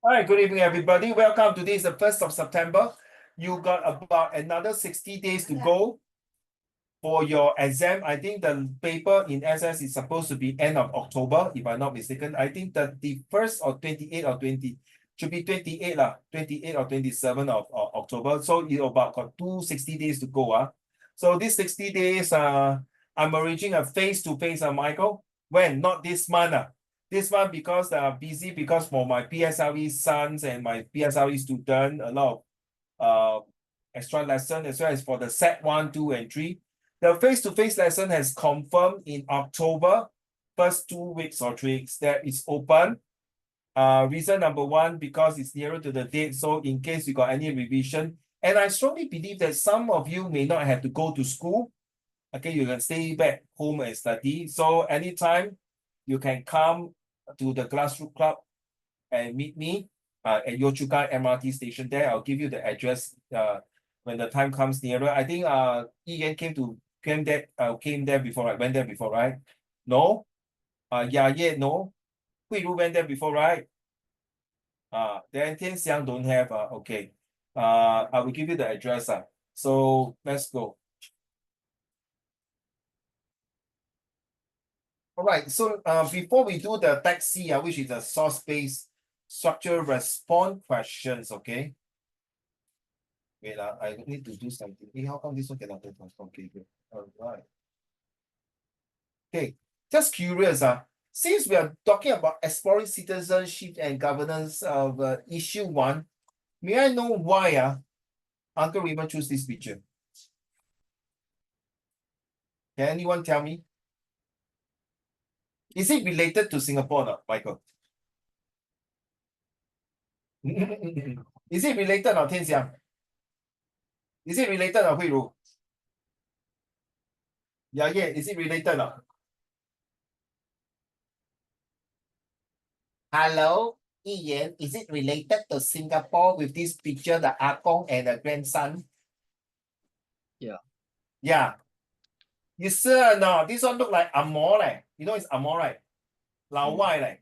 All right, good evening, everybody. Welcome. Today is the 1st of September. You got about another 60 days to go for your exam. I think the paper in SS is supposed to be end of October, if I'm not mistaken. I think that the 1st or 28 or 20 should be 28 lah, 28 or 27 of October. So you about got 260 days to go. So these 60 days, I'm arranging a face-to-face, Michael. When? Not this month. This one because busy because for my PSLE sons and my PSLE student, a lot of extra lesson as well as for the set 1, 2, and 3. The face-to-face lesson has confirmed in October, first 2 weeks or 3 weeks that it's open. Reason number one, because it's nearer to the date. So in case you got any revision, and I strongly believe that some of you may not have to go to school. Okay, you can stay back home and study. So anytime you can come to the Glassroot Club and meet me at Yio Chu Kang MRT station there. I'll give you the address when the time comes nearer. I think Ian came there before, right? Went there before, right? No? Yeah, no. Hui Ru went there before, right? Then Tian Xiang don't have, okay. I will give you the address. So let's go. All right, so before we do the text C, which is a source-based structure response questions, okay? Wait, I need to do something. Hey, how come this one cannot open? Okay, good. All right. Okay, just curious, since we are talking about exploring citizenship and governance of issue 1, may I know why Uncle Raymond choose this picture? Can anyone tell me? Is it related to Singapore or not, Michael? Is it related or Tian Xiang? Is it related or Hui Ru? Yeah, is it related or? Hello, Ian, is it related to Singapore with this picture, the Ah Gong and the grandson? Yeah. Yeah. You sure or not? This one look like Amor, You know it's Amor, right? Lao Wai,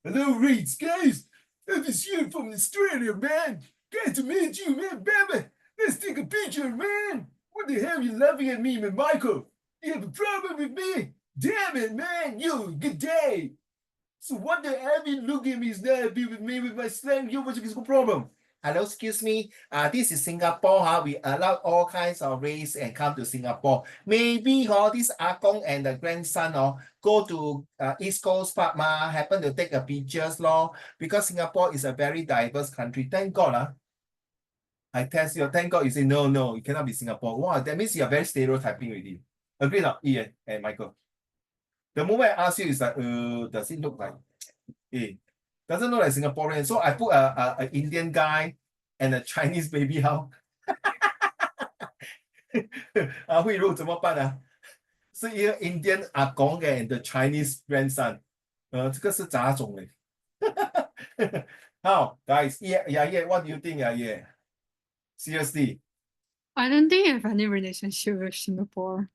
Hello, Reeds, guys. I'm just here from Australia, man. Glad to meet you, man, baby. Let's take a picture, man. What the hell are you laughing at me, man, Michael? You have a problem with me? Damn it, man. You, good day. So what the hell you look at me is not happy with me with my slang? You, what's the problem? Hello, excuse me. This is Singapore. We allow all kinds of race and come to Singapore. Maybe this Ah Gong and the grandson go to East Coast Park happen to take a pictures because Singapore is a very diverse country. Thank God I test you. Thank God you say no, it cannot be Singapore. Wow, that means you are very stereotyping already. Agree not, Ian and Michael? The moment I ask you is like, does it look like? Doesn't look like Singaporean. So I put an Indian guy and a Chinese baby. How? 慧茹怎么办啊？是一个 Indian 阿公 and the Chinese grandson。这个是杂种嘞。How, guys? Yeah. What do you think? Yeah. Seriously. I don't think I have any relationship with Singapore.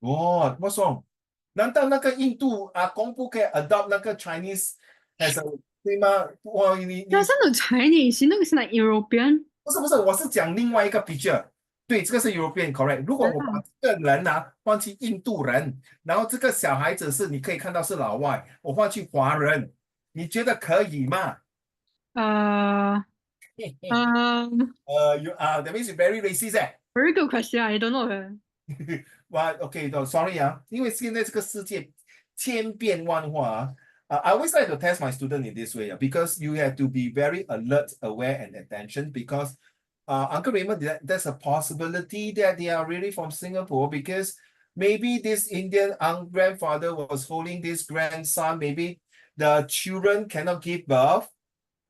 What's wrong? 难道那个印度阿公不可以 adopt 那个 Chinese as a 对吗？That's not Chinese. You know, it's like European. 不是，我是讲另外一个 picture。对，这个是 European correct。如果我把这个人换去印度人，然后这个小孩子是你可以看到是老外，我换去华人，你觉得可以吗？ that means you're very racist. Very good question. I don't know. Well, okay, no, sorry 因为现在这个世界千变万化I always like to test my student in this way because you have to be very alert, aware, and attention because Uncle Raymond, there's a possibility that they are really from Singapore because maybe this Indian grandfather was holding this grandson. Maybe the children cannot give birth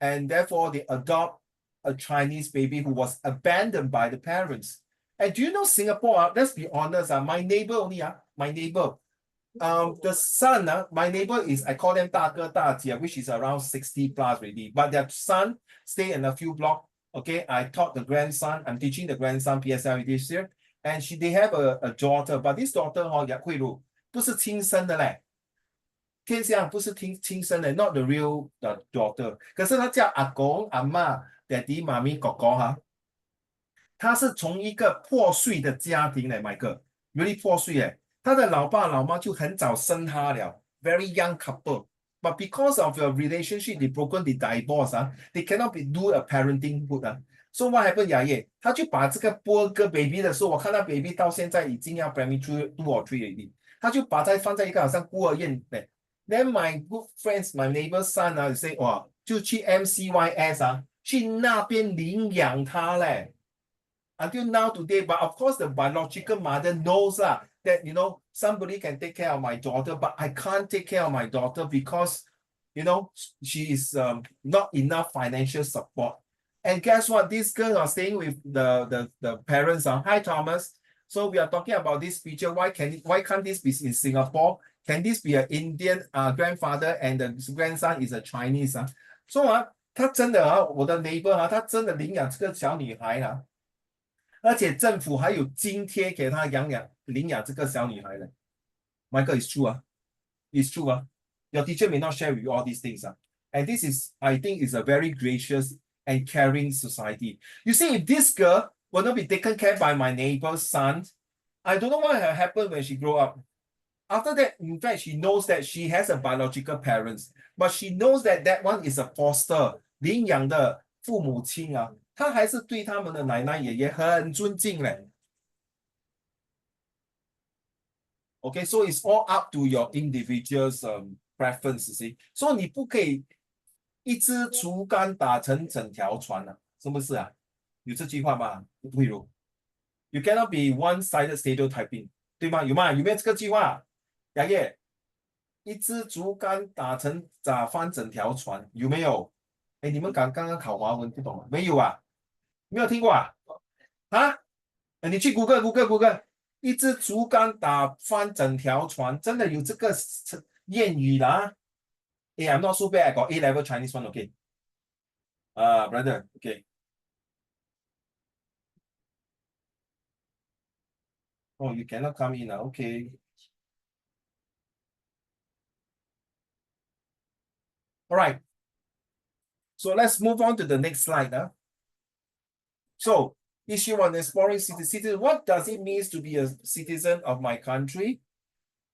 and therefore they adopt a Chinese baby who was abandoned by the parents. And do you know Singapore? Let's be honest. My neighbor only, my neighbor. The son, my neighbor is, I call them 大哥大姐, which is around 60 plus already. But their son stay in a few blocks. Okay, I taught the grandson. I'm teaching the grandson PSLE this year, and they have a daughter. But this daughter, 慧茹不是亲生的嘞。天下不是亲生的 ，not the real daughter。可是他叫阿公、阿妈、爹地、妈咪、哥哥哈，他是从一个破碎的家庭来，麦克，really 破碎诶。他的老爸老妈就很早生他了，very young couple。But because of your relationship, they broken, they divorce 啊，they cannot be do a parenting good 啊。So what happened 雅叶，他就把这个波哥 baby 的时候，我看到 baby 到现在已经要 primary two or three 了，他就把它放在一个好像孤儿院的。Then my good friends, my neighbor's son 啊，say 哇，就去 MCYS 啊，去那边领养他嘞。Until now today, but of course the biological mother knows that somebody can take care of my daughter, but I can't take care of my daughter because she is not enough financial support. And guess what? This girl are staying with the parents. Hi Thomas. So we are talking about this picture. Why can't this be in Singapore? Can this be an Indian grandfather and the grandson is a Chinese? So 他真的我的 neighbor 他真的领养这个小女孩而且政府还有津贴给他领养这个小女孩的。Michael, it's true it's true Your teacher may not share with you all these things and this is, I think, is a very gracious and caring society. You see, if this girl will not be taken care by my neighbor's son, I don't know what will happen when she grow up. After that, in fact, she knows that she has a biological parents, but she knows that that one is a foster 领养的父母亲他还是对他们的奶奶爷爷很尊敬嘞。Okay, so it's all up to your individual's preference, see. So 你不可以一支竹竿打成整条船是不是有这句话吗？不如 You cannot be one-sided stereotyping， 对吗？有吗？有没有这个句话？雅叶，一支竹竿打翻整条船，有没有？哎，你们刚刚考华文不懂吗？没有没有听过你去谷歌，一支竹竿打翻整条船，真的有这个谚语啦。I'm not so bad. I got A-level Chinese one, okay. Brother, okay. Oh, you cannot come in okay. All right. So let's move on to the next slide. So, issue one, exploring citizen. What does it mean to be a citizen of my country?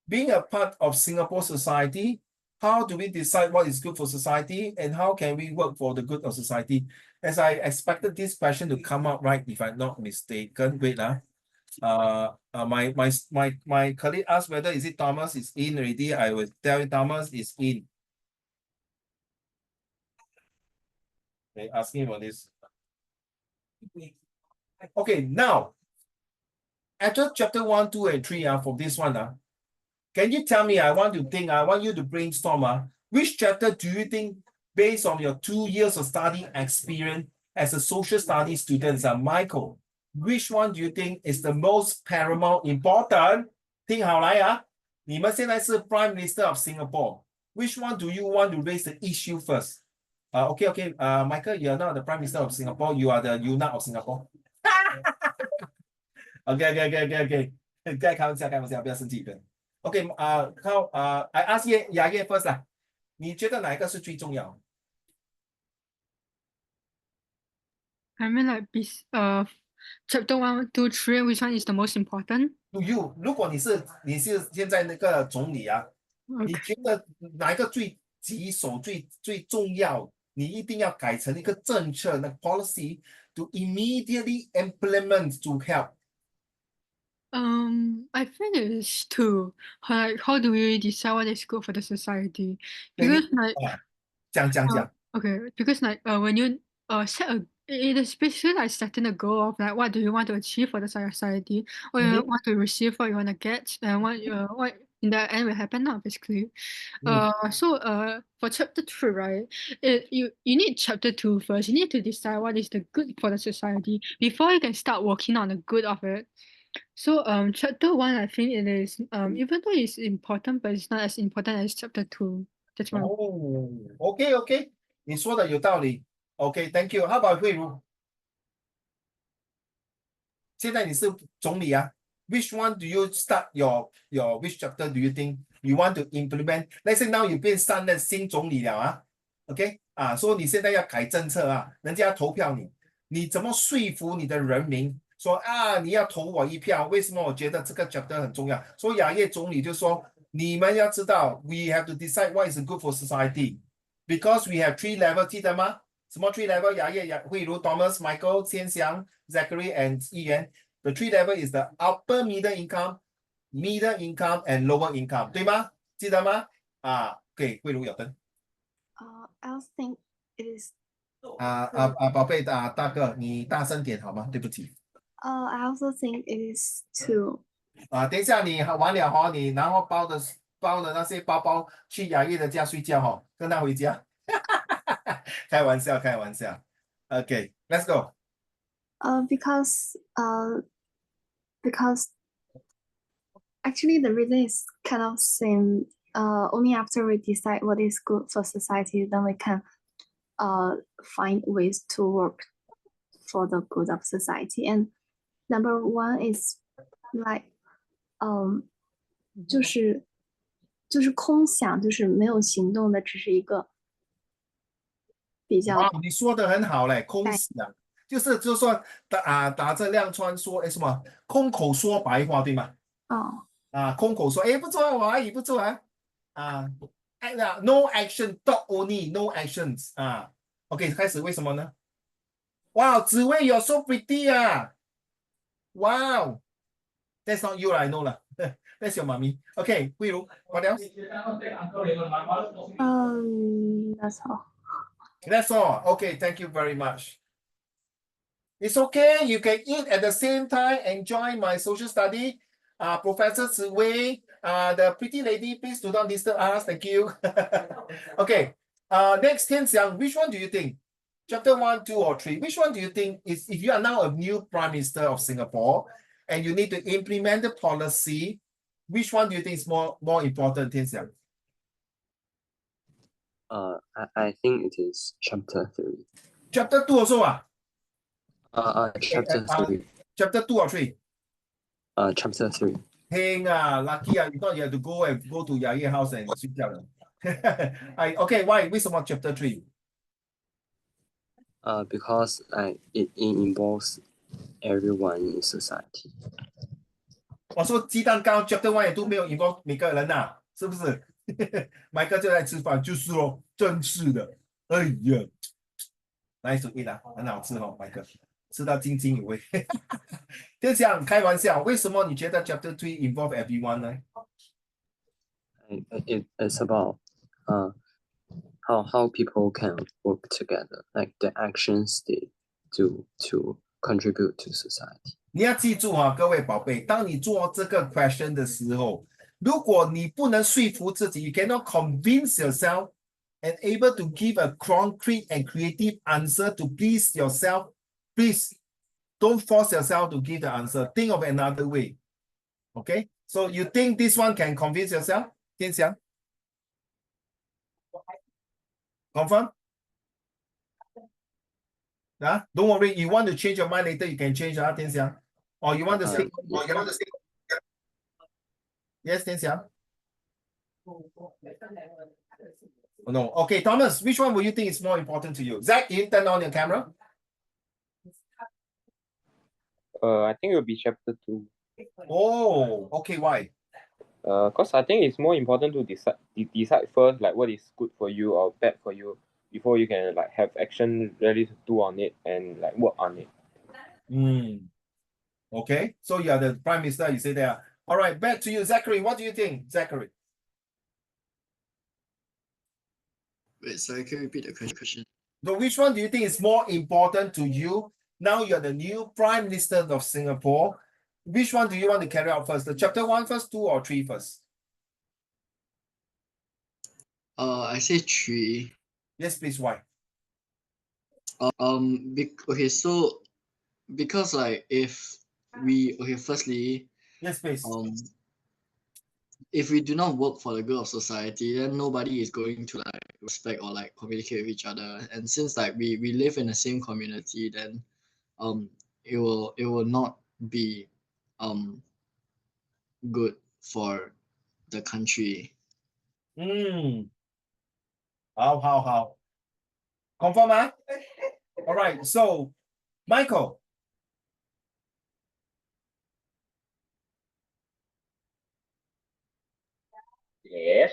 Being a part of Singapore society, how do we decide what is good for society and how can we work for the good of society? As I expected this question to come up, right, if I'm not mistaken. Wait, my colleague asked whether is it Thomas is in already. I will tell you Thomas is in. Okay, asking for this. Okay, now, after chapter 1, 2, and 3 for this one, can you tell me, I want you to brainstorm, which chapter do you think, based on your 2 years of study experience as a social studies student, Michael, which one do you think is the most paramount important? 听好来你们现在是 Prime Minister of Singapore. Which one do you want to raise the issue first? Okay, Michael, you are not the Prime Minister of Singapore. You are the UNA of Singapore. Okay. 开玩笑，不要生气。Okay, I ask Yaya first 你觉得哪一个是最重要？ I mean like chapter 1, 2, 3, which one is the most important? To you， 如果你是现在那个总理你 Okay. 觉得哪一个最棘手、最重要？你一定要改成一个政策，那 policy to immediately implement to help。 I think it's two. How do we decide what is good for the society? 对你 Because like讲 okay, because like when you set it is basically like setting a goal of like what do you want to achieve for the society, what you want to receive, what you want to get, and what in the end will happen now basically. For chapter 2, right? You need chapter 2 first. You need to decide what is the good for the society before you can start working on the good of it. So chapter 1, I think it is even though it's important, but it's not as important as chapter 2. That's my OK， 你说的有道理。OK, thank you. How about 慧茹？现在你是总理Which one do you start your which chapter do you think you want to implement. Let's say now you 变上任新总理了啊 ，OK 啊，说你现在要改政策啊，人家投票你，你怎么说服你的人民说啊你要投我一票？为什么我觉得这个 chapter 很重要？所以亚叶总理就说，你们要知道 ，we have to decide what is good for society because we have 3 level， 记得吗？什么 3 level？ 亚叶、慧茹、Thomas、Michael、千祥、Zachary and 议员。The 3 level is the upper middle income, middle income and lower income， 对吗？记得吗？啊，对，慧茹有灯。I also think it is. 宝贝大哥，你大声点好吗？对不起。I also think it is too. 等一下你完了哈，你然后包的那些包包去雅叶的家睡觉哈，跟他回家。开玩笑，开玩笑。Okay, let's go. Because actually the reason is kind of same. Only after we decide what is good for society, then we can find ways to work for the good of society. And number one is like 就是空想，就是没有行动的，只是一个比较。哇，你说的很好嘞，空想就是说打着亮川说什么空口说白话对吗？空口说不错啊，我阿姨不错啊no action talk only no actions OK 开始为什么呢？哇，紫薇 you're so pretty 啊 wow that's not you I know 了that's your mommy OK 慧茹 what else that's all. That's all. Okay, thank you very much. It's okay. You can eat at the same time. Enjoy my social study. Professor Ziwei, the pretty lady, please do not disturb us. Thank you. Okay. Next, Tian Xiang, which one do you think? Chapter 1, 2, or 3. Which one do you think is if you are now a new Prime Minister of Singapore and you need to implement the policy, which one do you think is more important, Tian Xiang? I think it is chapter 3. Chapter 2 also chapter 3. Chapter 2 or 3? Chapter 3. Heng lucky you thought you have to go to Yaye house and 睡觉了。Okay, why? 为什么 chapter 3? Because it involves everyone in society. 我说鸡蛋糕 chapter 1也都没有 involve 每个人呐，是不是？Michael 就在吃饭，就是哦，真是的，哎呀，nice to eat 很好吃哦，Michael 吃到津津有味。就这样开玩笑，为什么你觉得 chapter 3 involve everyone 呢？ It's about how people can work together, like the actions they do to contribute to society. 你要记住各位宝贝，当你做这个 question 的时候，如果你不能说服自己 ，you cannot convince yourself and able to give a concrete and creative answer to please yourself, please don't force yourself to give the answer. Think of another way. Okay? So you think this one can convince yourself? 天祥 Confirm? Don't worry. You want to change your mind later, you can change, 天祥 Or you want to stick? Yes, 天祥 Oh, no. Okay, Thomas, which one will you think is more important to you? Zach, you turn on your camera? I think it will be chapter 2. Oh, okay. Why? Because I think it's more important to decide first, like what is good for you or bad for you, before you can like have action ready to do on it and like work on it. Okay, so you are the Prime Minister, you say there. All right, back to you, Zachary. What do you think, Zachary? Wait, sorry, can you repeat the question? So which one do you think is more important to you? Now you're the new Prime Minister of Singapore. Which one do you want to carry out first? The chapter 1 first, 2 or 3 first? I say 3. Yes, please. Why? Okay, so because like if we firstly, yes, please. If we do not work for the good of society, then nobody is going to like respect or like communicate with each other. And since like we live in the same community, then it will not be good for the country. How? Confirm, ah? All right, so Michael. Yes.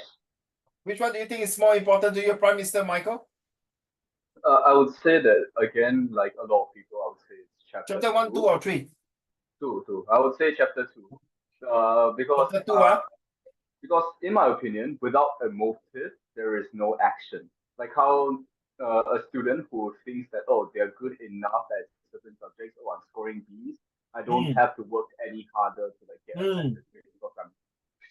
Which one do you think is more important to you, Prime Minister Michael? I would say that again, like a lot of people, I would say it's Chapter 1, 2, two. or 3? Two. I would say chapter 2. Because Chapter 2, ah? because in my opinion, without a motive, there is no action. Like how a student who thinks that, oh, they're good enough at certain subjects, oh, I'm scoring Bs, I don't have to work any harder to like get a better grade because I'm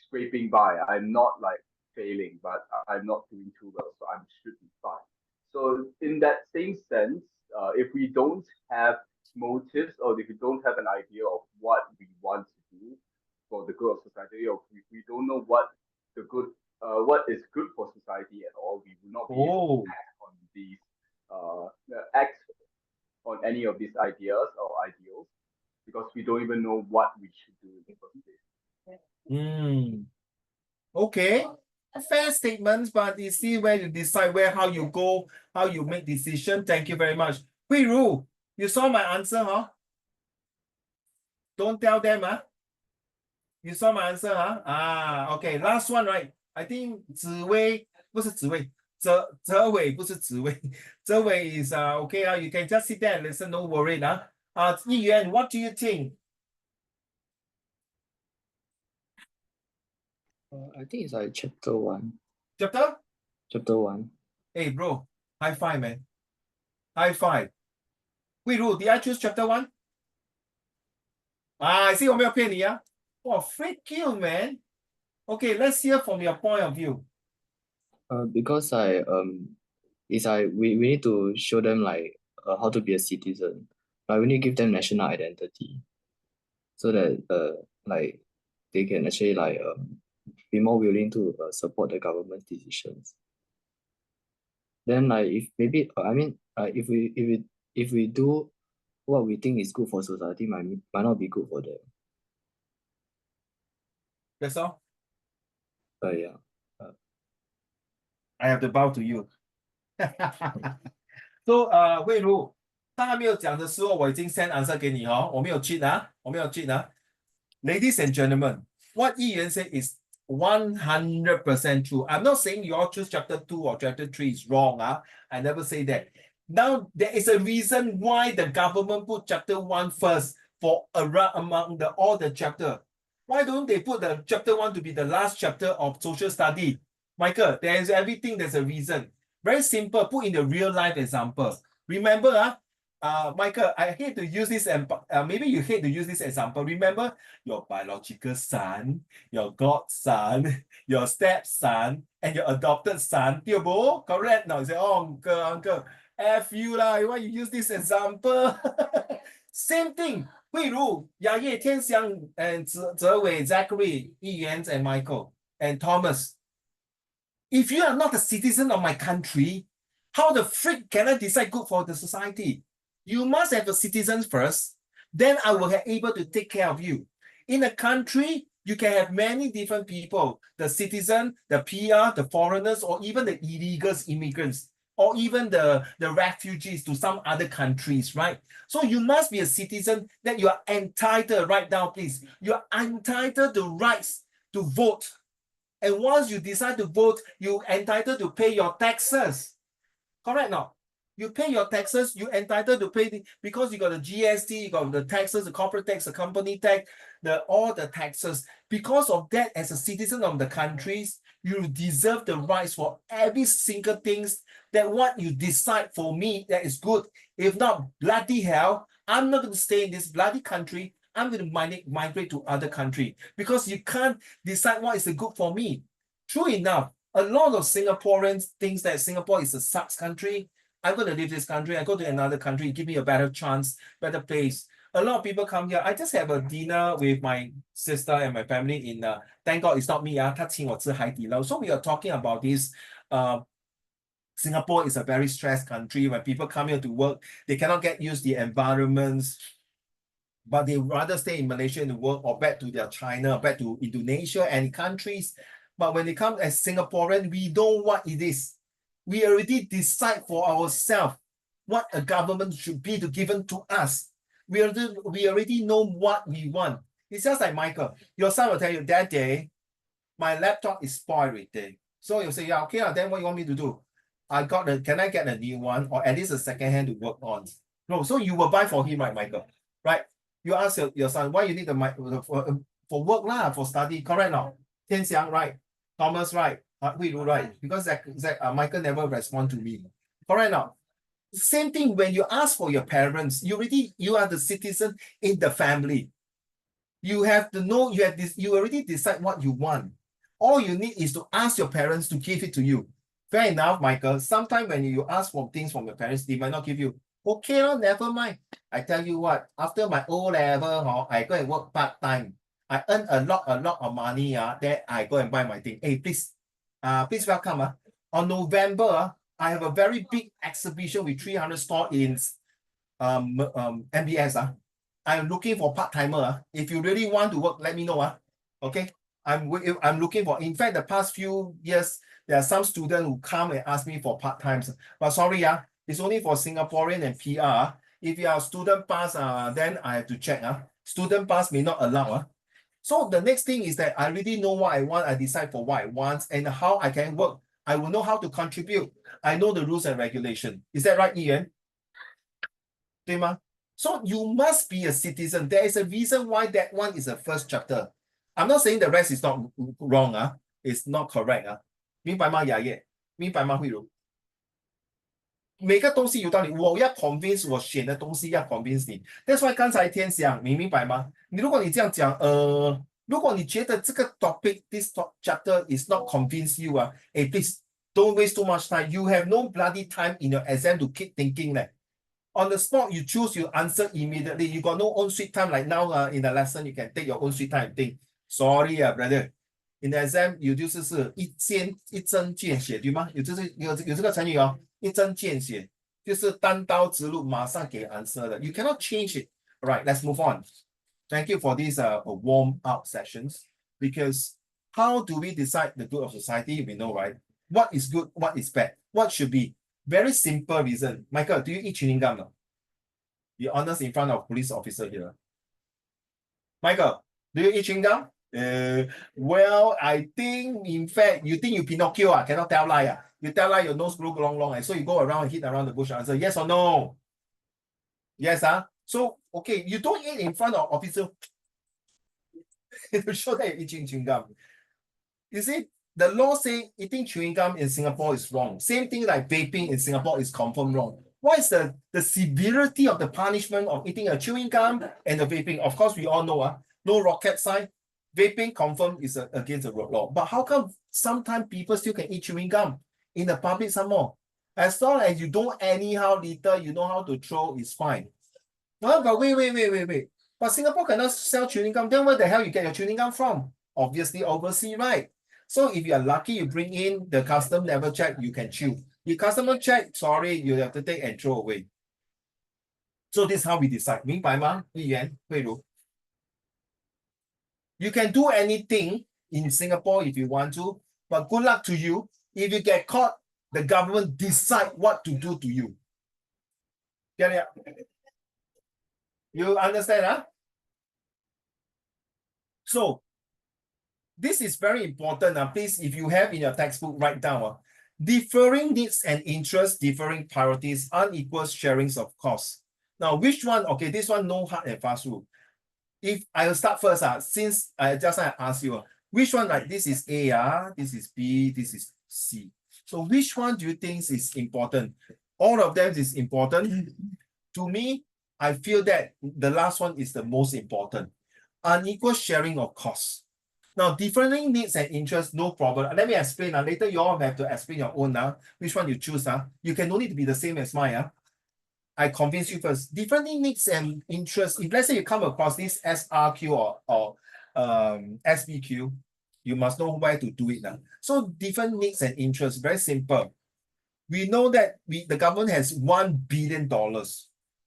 scraping by. I'm not like failing, but I'm not doing too well, so I should be fine. So in that same sense, if we don't have motives or if we don't have an idea of what we want to do for the good of society, or if we don't know what is good for society at all, we will not be able to act on any of these ideas or ideals because we don't even know what we should do in the first place. Okay. Fair statements, but you see where you decide how you go, how you make decision. Thank you very much. Hui Ru, you saw my answer, huh? Don't tell them, huh? You saw my answer, huh? Okay. Last one, right? I think 紫薇不是紫薇，泽伟不是紫薇，泽伟 is okay. You can just sit there and listen. No worry, huh? 议员, what do you think? I think it's like chapter 1. Chapter? Chapter 1. Hey, bro, high five, man. High five. Hui Ru, did I choose chapter 1? I see 我没有骗你啊。Wow, freak you, man. Okay, let's hear from your point of view. Because it's like we need to show them like how to be a citizen. Like we need to give them national identity, so that like they can actually like be more willing to support the government's decisions. Then like if maybe if we do what we think is good for society, might not be good for them. That's all. Yeah. I have to bow to you. So, 慧茹，他还没有讲的时候，我已经 send answer 给你哦，我没有 cheat 啊，我没有 cheat 啊。Ladies and gentlemen, what 议员 say is 100% true. I'm not saying you all choose chapter 2 or chapter 3 is wrong. I never say that. Now, there is a reason why the government put chapter 1 first for around among all the chapter. Why don't they put the chapter 1 to be the last chapter of social study? Michael, there's everything, there's a reason. Very simple, put in the real life example. Remember, Michael, I hate to use this, and maybe you hate to use this example. Remember your biological son, your godson, your stepson, and your adopted son. Correct? Now you say, oh, uncle, F you lah. Why you use this example? Same thing. Hui Ru, Yaye, Tianxiang, and Zewei, Zachary, Yi and Michael, and Thomas. If you are not a citizen of my country, how the freak can I decide good for the society? You must have a citizen first, then I will be able to take care of you. In a country, you can have many different people, the citizen, the PR, the foreigners, or even the illegals, immigrants, or even the refugees to some other countries, right? So you must be a citizen that you are entitled, write down please, you are entitled to rights to vote. And once you decide to vote, you're entitled to pay your taxes. Correct now? You pay your taxes, you're entitled to pay because you got the GST, you got the taxes, the corporate tax, the company tax, all the taxes. Because of that, as a citizen of the countries, you deserve the rights for every single things that what you decide for me that is good. If not, bloody hell, I'm not going to stay in this bloody country. I'm going to migrate to other country because you can't decide what is good for me. True enough, a lot of Singaporeans think that Singapore is a sucks country. I'm going to leave this country. I go to another country, give me a better chance, better place. A lot of people come here. I just have a dinner with my sister and my family in, thank God it's not me, 他请我吃海底捞. So we are talking about this. Singapore is a very stressed country. When people come here to work, they cannot get used to the environments, but they rather stay in Malaysia to work or back to their China, back to Indonesia and countries. But when it comes as Singaporean, we know what it is. We already decide for ourselves what a government should be to given to us. We already know what we want. It's just like Michael. Your son will tell you, that day, my laptop is spoiled already. So you say, yeah, okay, then what you want me to do? Can I get a new one or at least a second hand to work on? No, so you will buy for him, right, Michael? Right? You ask your son, why you need the mic for work lah, for study, correct now? Tian Xiang, right? Thomas, right? Hui Lu, right? Because Michael never respond to me. Correct now? Same thing when you ask for your parents, you are the citizen in the family. You have to know, you already decide what you want. All you need is to ask your parents to give it to you. Fair enough, Michael. Sometimes when you ask for things from your parents, they might not give you. Okay, never mind. I tell you what, after my O-level, I go and work part-time. I earn a lot of money. Then I go and buy my thing. Hey, please welcome. On November, I have a very big exhibition with 300 stores in MBS. I'm looking for part-timer. If you really want to work, let me know. Okay. I'm looking for, in fact, the past few years, there are some students who come and ask me for part-times. But sorry, it's only for Singaporean and PR. If you are a student pass, then I have to check. Student pass may not allow. So the next thing is that I really know what I want. I decide for what I want and how I can work. I will know how to contribute. I know the rules and regulation. Is that right, Ian? So you must be a citizen. There is a reason why that one is the first chapter. I'm not saying the rest is not wrong. It's not correct. 明白吗，雅叶？明白吗，慧茹？每个东西有道理，我要 convince 我选的东西要 convince 你。That's why 刚才天想，你明白吗？如果你这样讲，如果你觉得这个 topic, this chapter is not convince you, please don't waste too much time. You have no bloody time in your exam to keep thinking. On the spot, you choose, you answer immediately. You got no own sweet time like now in the lesson, you can take your own sweet time and think. Sorry, brother. In the exam, you 就是一针见血，对吗？有这个成语哦，一针见血，就是单刀直入，马上给 answer 的。You cannot change it. All right, let's move on. Thank you for these warm-up sessions. Because how do we decide the good of society? We know, right? What is good, what is bad, what should be. Very simple reason. Michael, do you eat chewing gum? Be honest in front of police officer here. Michael, do you eat chewing gum? Well, I think, in fact, you think you Pinocchio, cannot tell lie. You tell lie, your nose grew long, and so you go around and hit around the bush. Answer yes or no? Yes, So, okay, you don't eat in front of officer to show that you're eating chewing gum. You see, the law says eating chewing gum in Singapore is wrong. Same thing like vaping in Singapore is confirmed wrong. What is the severity of the punishment of eating a chewing gum and the vaping? Of course, we all know, no rocket science. Vaping confirmed is against the law. But how come sometimes people still can eat chewing gum in the public some more? As long as you don't anyhow litter, you know how to throw, it's fine. No, but wait. But Singapore cannot sell chewing gum. Then where the hell you get your chewing gum from? Obviously overseas, right? So if you are lucky, you bring in, the custom never check, you can chew. If customer check, sorry, you have to take and throw away. So this is how we decide. 明白吗？议员慧茹 You can do anything in Singapore if you want to, but good luck to you. If you get caught, the government decide what to do to you. Get it? You understand, So, this is very important. Please, if you have in your textbook, write down. Differing needs and interests, differing priorities, unequal sharings of costs. Now, which one? Okay, this one, no hard and fast rule. If I'll start first, since I just asked you, which one, like this is A, this is B, this is C. So which one do you think is important? All of them is important. To me, I feel that the last one is the most important. Unequal sharing of costs. Now, differing needs and interests, no problem. Let me explain. Later, you all have to explain your own. Which one you choose. You can only be the same as mine. I convince you first. Different needs and interests. If let's say you come across this SRQ or SBQ, you must know where to do it. So different needs and interests, very simple. We know that the government has $1 billion.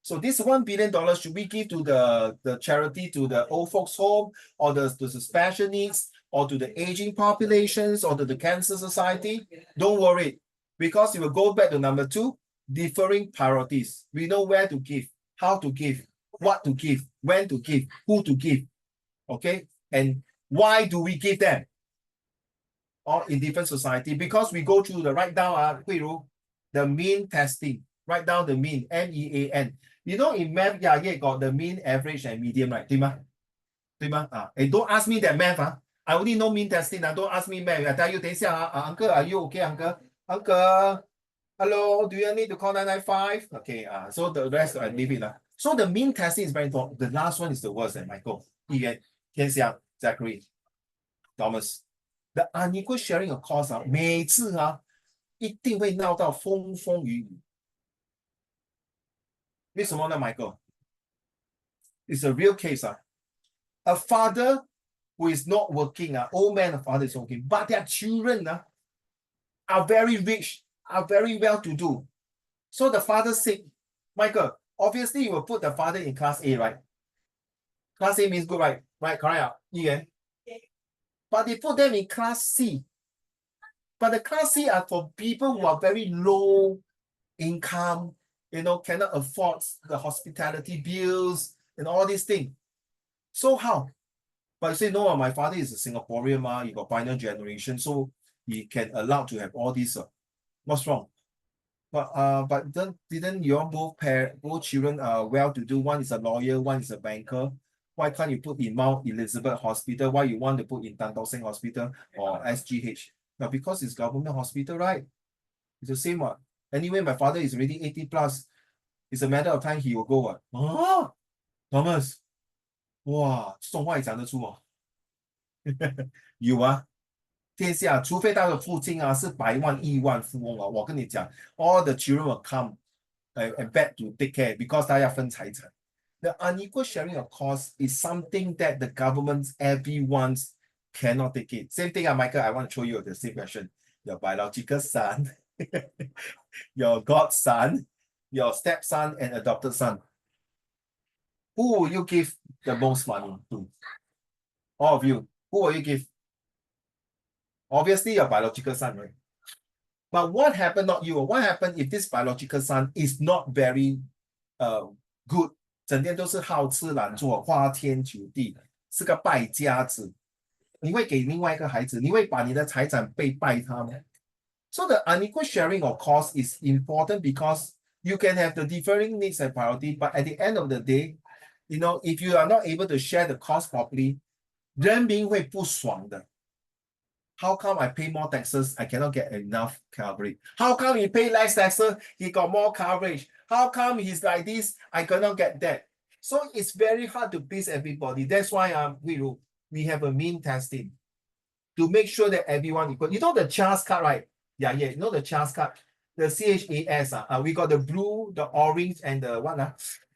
So this $1 billion, should we give to the charity, to the old folks home, or the special needs, or to the aging populations or to the cancer society, don't worry, because it will go back to number 2, differing priorities. We know where to give, how to give, what to give, when to give, who to give, okay? And why do we give them? All in different society, because we go through the write down, the mean testing, write down the mean, MEAN. You know, in math, yeah, got the mean, average, and median, right? 对吗? 对吗? And don't ask me that math, I only know mean testing, don't ask me math. I tell you, 等一下, uncle, are you okay, uncle? Uncle, hello, do you need to call 995? Okay, so the rest I leave it. So the mean testing is very important. The last one is the worst, Michael. Ian, Tian Xiang, Zachary, Thomas. The unequal sharing of cost 每次一定会闹到风风雨雨。为什么呢 ，Michael? It's a real case. A father who is not working, old man, a father is working, but their children are very rich, are very well-to-do. So the father said, Michael, obviously you will put the father in class A, right? Class A means good, right? Right, correct. Ian. But they put them in class C. But the class C are for people who are very low income, cannot afford the hospitality bills and all these things. So how? But you say, no, my father is a Singaporean, he got pioneer generation, so he can allow to have all these. What's wrong? But didn't your both children well-to-do? One is a lawyer, one is a banker. Why can't you put in Mount Elizabeth Hospital? Why you want to put in Tan Tock Seng Hospital or SGH? Now, because it's government hospital, right? It's the same one. Anyway, my father is already 80 plus. It's a matter of time he will go. Thomas, 哇，这种话也讲得出哦。有啊，天下除非他的父亲是百万亿万富翁我跟你讲 all the children will come and beg to take care because 他要分财产。The unequal sharing of costs is something that the government, everyone's cannot take it. Same thing, Michael, I want to show you the same question. Your biological son, your godson, your stepson, and adopted son. Who will you give the most money to? All of you. Who will you give? Obviously, your biological son, right? But what happened, not you, what happened if this biological son is not very good? 整天都是好吃懒做，花天酒地，是个败家子。你会给另外一个孩子，你会把你的财产被败他吗？ So the unequal sharing of cost is important because you can have the differing needs and priority, but at the end of the day, if you are not able to share the cost properly, 人民会不爽的。How come I pay more taxes, I cannot get enough coverage? How come he pay less taxes, he got more coverage? How come he's like this, I cannot get that? So it's very hard to please everybody. That's why we have a mean testing to make sure that everyone equal. You know the CHAS card, right? Yeah, you know the CHAS card, the CHAS. We got the blue, the orange, and the what?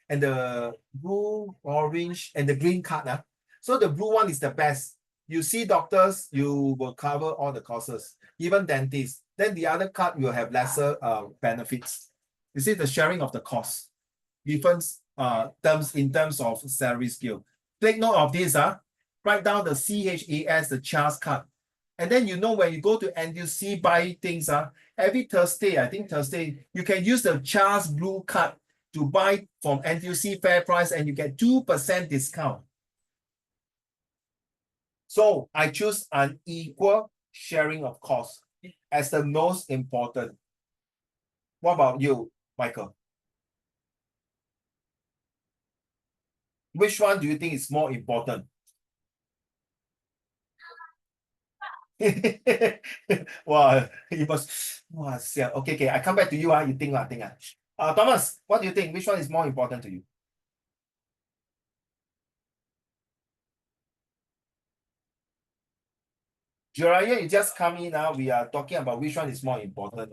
And the blue, orange, and the green card. So the blue one is the best. You see doctors, you will cover all the costs, even dentists. Then the other card will have lesser benefits. You see the sharing of the cost, different terms in terms of salary scale. Take note of this. Write down the CHAS, the CHAS card. And then when you go to NTUC buy things, every Thursday, I think Thursday, you can use the CHAS blue card to buy from NTUC fair price and you get 2% discount. So I choose an equal sharing of costs as the most important. What about you, Michael? Which one do you think is more important? Wow, you must. Okay, I come back to you. You think. Thomas, what do you think? Which one is more important to you? Jiraiya, you just come in now. We are talking about which one is more important.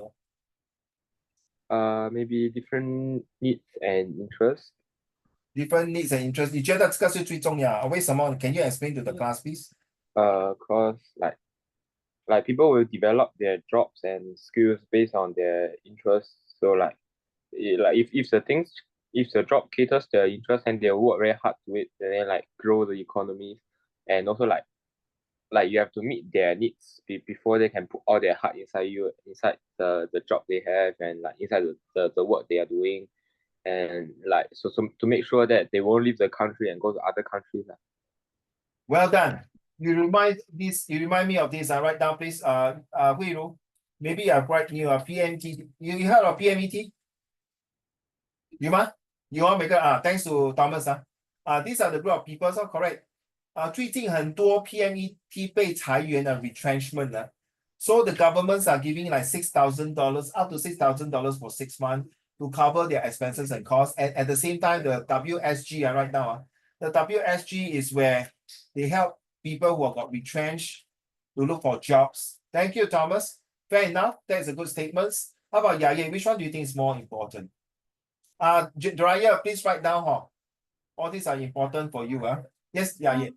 Maybe different needs and interests. Different needs and interests. 你觉得这个是最重要？为什么？ Can you explain to the class, please? Cause like people will develop their jobs and skills based on their interests. So if the job caters their interest and they work very hard to it, then they grow the economy, and also like you have to meet their needs before they can put all their heart inside the job they have, and like inside the work they are doing, and like so to make sure that they won't leave the country and go to other countries. Well done. You remind me of this. Write down, please. Hui Ru, maybe I write you a PMT. You heard of PMET? You ma? You want make a thanks to Thomas these are the group of people, so correct. 最近很多 PMET 被裁员的 retrenchment so the governments are giving like $6,000 up to $6,000 for 6 months to cover their expenses and costs. And at the same time, the WSG right now, the WSG is where they help people who have got retrenched to look for jobs. Thank you, Thomas. Fair enough. That's a good statement. How about Yaya? Which one do you think is more important? Draya, please write down. All these are important for you. Yes, Yaya.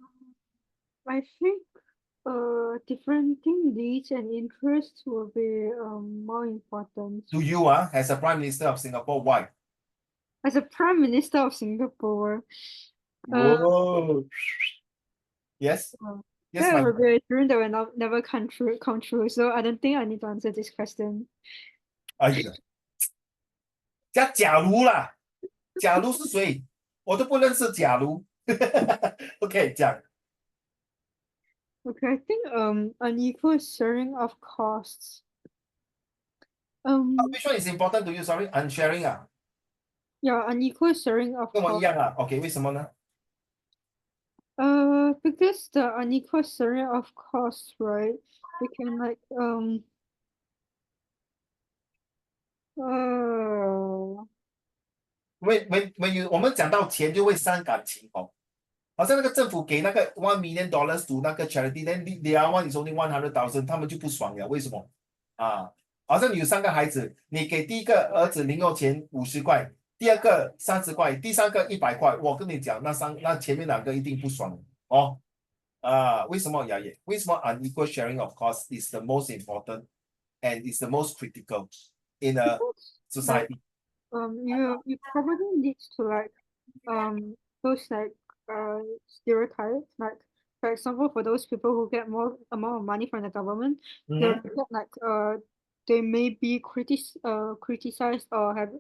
I think different needs and interests will be more important. To you, as a Prime Minister of Singapore, why? As a Prime Minister of Singapore, Whoa. Yes. Yes, that my will be a dream that will never come true. So I don't think I need to answer this question. 哎呀，叫假如啦，假如是谁？我都不认识假如。OK， 讲。Okay, I think unequal sharing of costs. Which one is important to you? Sorry, unsharing Yeah, unequal sharing of 跟我一 costs. 样OK， 为什么呢？ Because the unequal sharing of costs, right? We can like when you 我们讲到钱就会伤感情好像那个政府给那个$1 million to 那个 charity， then the other one is only 100,000， 他们就不爽了，为什么？好像你有3个孩子，你给第一个儿子零用钱50块，第二个30块，第三个100块，我跟你讲，那前面2个一定不爽为什么雅野？为什么 unequal sharing of costs is the most important and is the most critical in a society? You probably need to like those like stereotypes, like for example, for those people who get more amount of money from the government, they'll get like they may be criticized or have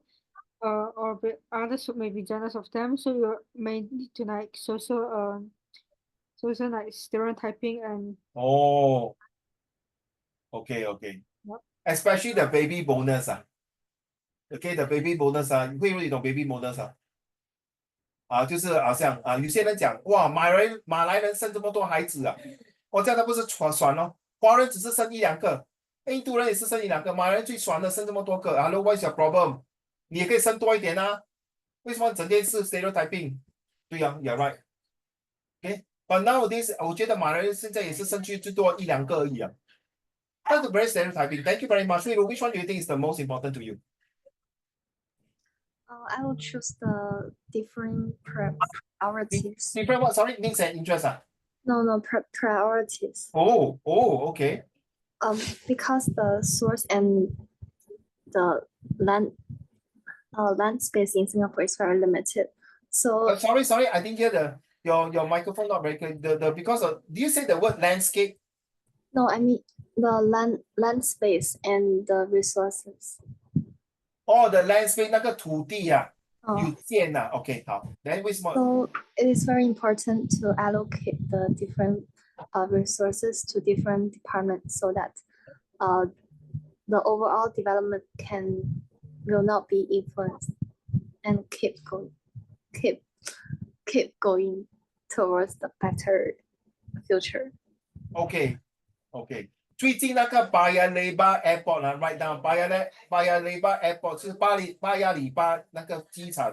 or others who may be jealous of them, so you may need to like social like stereotyping and Okay. Yep. Especially the baby bonus Okay, the baby bonus 会不会懂 baby bonus 就是好像有些人讲哇，马来人生这么多孩子我这样他不是爽华人只是生1、2个，印度人也是生1、2个，马来人最爽的生这么多个。Hello, what's your problem？ 你也可以生多一点为什么整天是 stereotyping？ 对you're right。Okay, but nowadays 我觉得马来人现在也是生最多1、2个而已That's very stereotyping. Thank you very much. Which one do you think is the most important to you? I will choose the different priorities. Different what? Sorry, needs and interest No, priorities. Okay. Because the source and the land space in Singapore is very limited. So sorry, I didn't hear your microphone not very good. Because of, do you say the word landscape? no, I mean the land space and the resources. The land space 那个土地有限OK 好 then 为什么 So it is very important to allocate the different resources to different departments so that the overall development will not be influenced and keep going towards the better future. OK 最近那个 Paya Lebar Airport write down Paya Lebar Airport 是巴亚里巴那个机场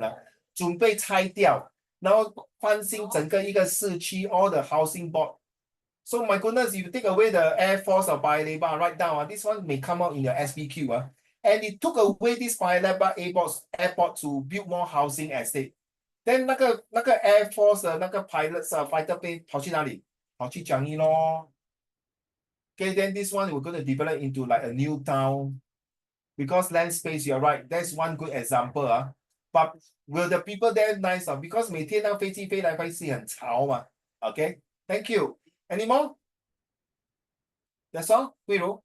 准备拆掉，然后翻新整个一个市区 all the housing board. So my goodness, you take away the Air Force of Paya Lebar right down this one may come out in your SBQ and it took away this Paya Lebar airport to build more housing estate. Then 那个 Air Force 的那个 pilots fighter plane 跑去哪里？跑去江义咯。Okay, then this one we're going to develop into like a new town because land space, you're right. That's one good example. But will the people there nice? Because 每天那飞机飞来飞去很吵嘛。Okay, thank you. Any more? That's all, Hui Ru?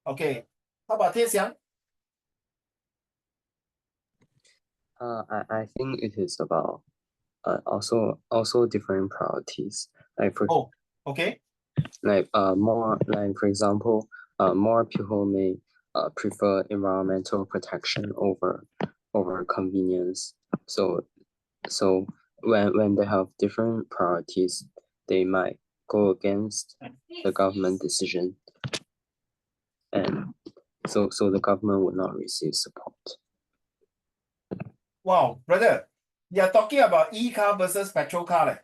Okay. How about Tian Xiang? I think it is about also different priorities. Like for Oh, okay. more like for example, more people may prefer environmental protection over convenience. So when they have different priorities, they might go against the government decision, and so the government will not receive support. Wow, brother, you're talking about e-car versus petrol car.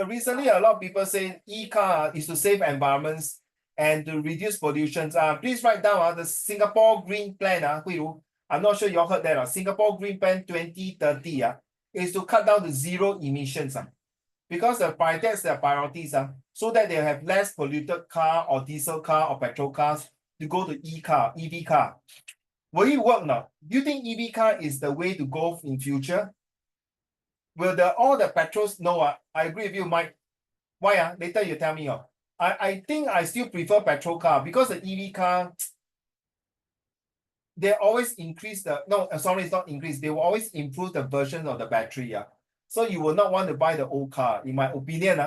Recently, a lot of people say e-car is to save environments and to reduce pollution. Please write down the Singapore Green Plan. Hui Ru. I'm not sure you all heard that. Singapore Green Plan 2030 is to cut down to zero emissions. Because that's their priorities. So that they have less polluted car or diesel car or petrol cars to go to EV car. Will it work now? Do you think EV car is the way to go in future? Will all the petrols? No, I agree with you, Mike. Why? Later you tell me. I think I still prefer petrol car because the EV car, they always increase sorry, it's not increase. They will always improve the version of the battery. So you will not want to buy the old car, in my opinion.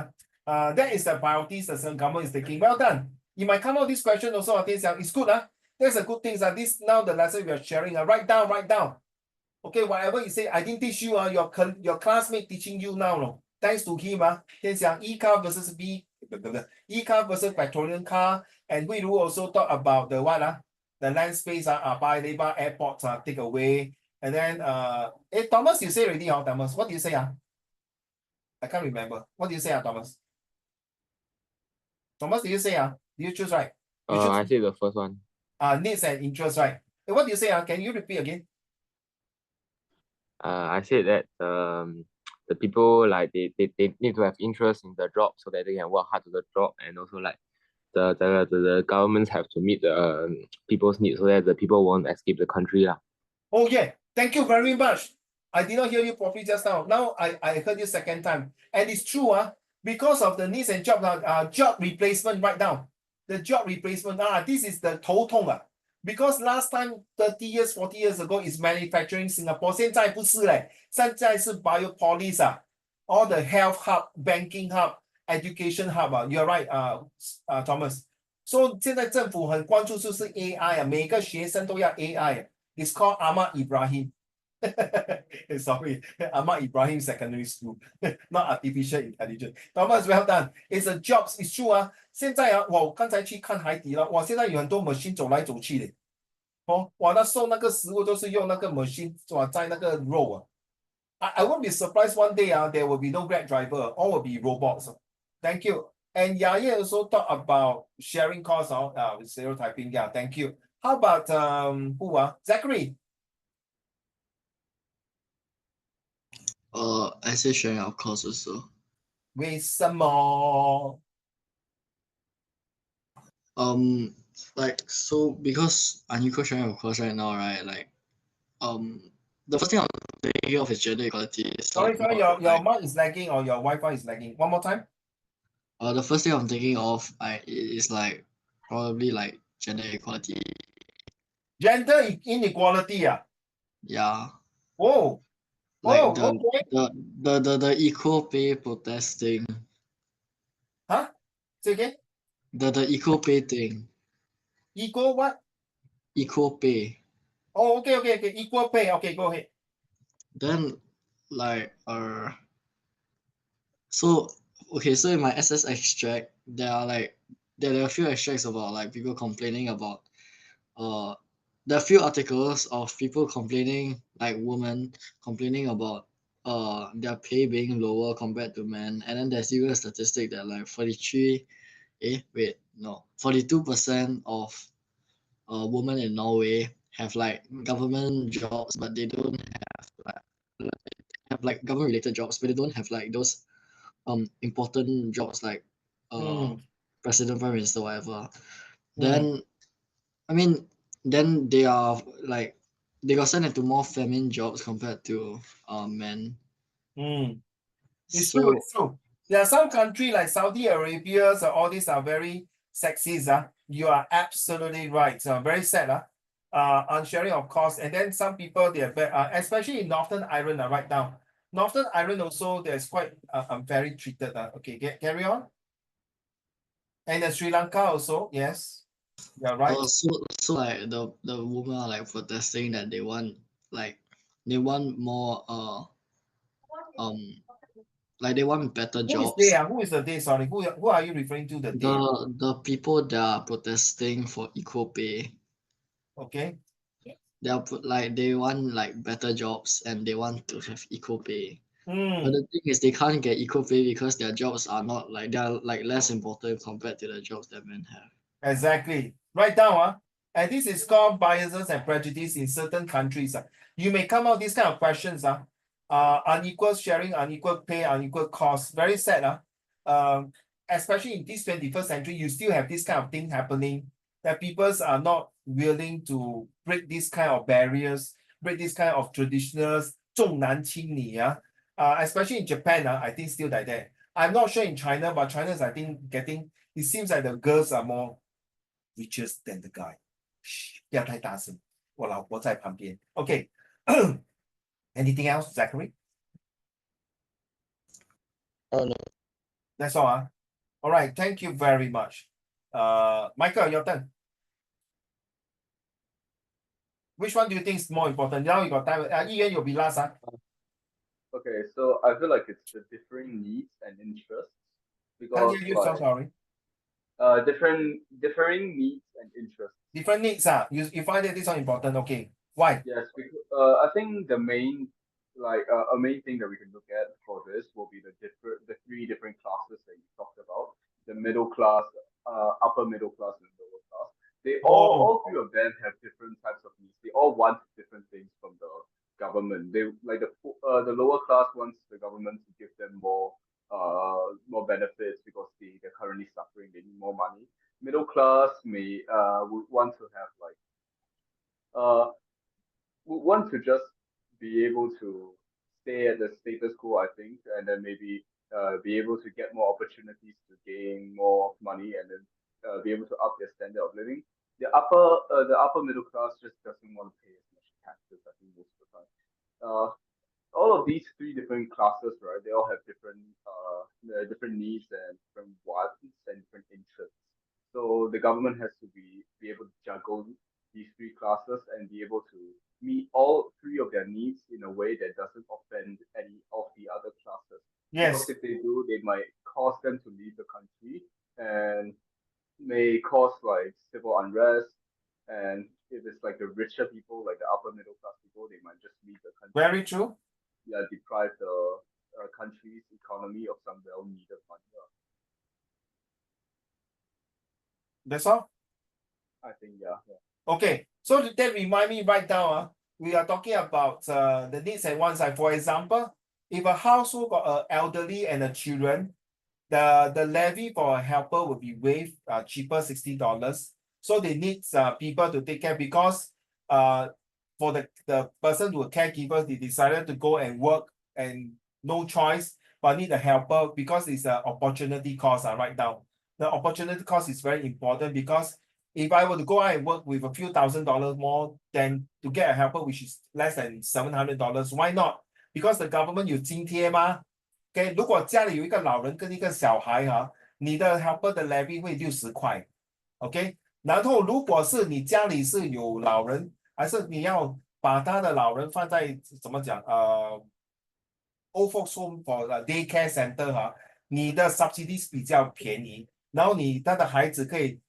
That is the priorities the government is taking. Well done. You might come out this question also. It's good. That's a good thing. This now the lesson we are sharing. Write down. Okay, whatever you say, I didn't teach you. Your classmate teaching you now. No? Thanks to him. E-car versus e-car versus petroleum car. And we will also talk about the what? The land space, by labor airports take away. And then Thomas, you say already, Thomas. What do you say? I can't remember. What do you say, Thomas? Thomas, did you say? You choose right? I say the first one. Needs and interest, right? What do you say? Can you repeat again? I said that the people like they need to have interest in the job so that they can work hard to the job, and also like the governments have to meet the people's needs so that the people won't escape the country. Oh yeah, thank you very much. I did not hear you properly just now. Now I heard you second time. And it's true, because of the needs and job replacement right now. The job replacement, this is the 头痛. Because last time 30 years, 40 years ago is manufacturing Singapore. 现在不是嘞，现在是 biopolis all the health hub, banking hub, education hub. You're right, Thomas. So 现在政府很关注就是 AI 每个学生都要 AI. It's called Ahmad Ibrahim. Sorry, Ahmad Ibrahim Secondary School, not artificial intelligence. Thomas, well done. It's a jobs, it's true. 现在我刚才去看海底捞，现在有很多 machine 走来走去的。那送那个食物都是用那个 machine 在那个 roll. I won't be surprised one day there will be no Grab driver, all will be robots. Thank you. And Yaya also talked about sharing costs with stereotyping. Yeah, thank you. How about Zachary? I say sharing of costs also. 为什么？ Like so because unequal sharing of costs right now, right? Like the first thing I'm thinking of is gender equality. Sorry, your mic is lagging or your Wi-Fi is lagging. One more time. The first thing I'm thinking of is like probably like gender equality. Gender inequality. Yeah. Oh. Like Okay. the equal pay protesting. Huh? Say again? The equal pay thing. Equal what? Equal pay. Oh, okay. Equal pay. Okay, go ahead. Then like so in my SS extract there are a few extracts about like people complaining about there are a few articles of people complaining, like women complaining about their pay being lower compared to men, and then there's even a statistic that like 42% of women in Norway have like government jobs, but they don't have like government related jobs, but they don't have like those important jobs like president, prime minister, whatever. Then I mean then they are like they got sent into more feminine jobs compared to men. It's So true. There are some countries like Saudi Arabia, so all these are very sexist. You are absolutely right. So very sad. On sharing of costs. And then some people, they are especially in Northern Ireland right now. Northern Ireland also, there's quite unfairly treated. Okay, carry on. And then Sri Lanka also, yes. You're right. So like the women are like protesting that they want more like they want better Who is jobs. they? Who is the they? Sorry, who are you referring to the they? The people that are protesting for equal pay, Okay. they want like better jobs and they want to have equal pay. But Mm, the thing is they can't get equal pay because their jobs are not like they're like less important compared to the jobs that men have. exactly. Right down. And this is called biases and prejudice in certain countries. You may come out these kind of questions. Unequal sharing, unequal pay, unequal cost. Very sad. Especially in this 21st century, you still have this kind of thing happening that people are not willing to break this kind of barriers, break this kind of traditionals, 重男轻女. Especially in Japan, I think still like that. I'm not sure in China, but China's I think getting, it seems like the girls are more riches than the guy. 不要太大声，我老婆在旁边。Okay. Anything else, Zachary? Oh no. That's all. All right. Thank you very much. Michael, your turn. Which one do you think is more important? Now you got time. Ian, you'll be last. Okay, so I feel like it's the differing needs and interests Can't because hear you, so sorry. differing needs and interests. Different needs. You find that this one important. Okay. Why? Yes, because I think the main a main thing that we can look at for this will be the three different classes that you talked about: the middle class, upper middle class, and lower class. They all three of them have different types of needs. They all want different things from the government. They like the lower class wants the government to give them more benefits because they're currently suffering. They need more money. Middle class may would want to have uh would want to just be able to stay at the status quo, I think, and then maybe be able to get more opportunities to gain more money and then be able to up their standard of living. The upper middle class just doesn't want to pay as much taxes, I think, most of the time. All of these three different classes, right? They all have different needs and different wants and different interests. So the government has to be able to juggle these three classes and be able to meet all three of their needs in a way that doesn't offend any of the other classes. Yes. Because if they do, they might cause them to leave the country and may cause like civil unrest. And if it's like the richer people, like the upper middle class people, they might just leave the country. Very true. Yeah, deprive the country's economy of some well-needed money. That's all. I think, yeah. Okay, so that remind me right now, we are talking about the needs and wants. For example, if a household got an elderly and a children, the levy for a helper will be waived, cheaper $60. So they need people to take care because for the person who caregiver, they decided to go and work and no choice, but need a helper because it's an opportunity cost right now. The opportunity cost is very important because if I were to go out and work with a few $1,000 more than to get a helper, which is less than $700, why not? Because the government 有津贴吗？Okay， 如果家里有一个老人跟一个小孩你的 helper 的 levy 会60块 ，OK。然后如果是你家里是有老人，还是你要把他的老人放在怎么讲old folks home for the daycare center 你的 subsidies 比较便宜，然后他的孩子可以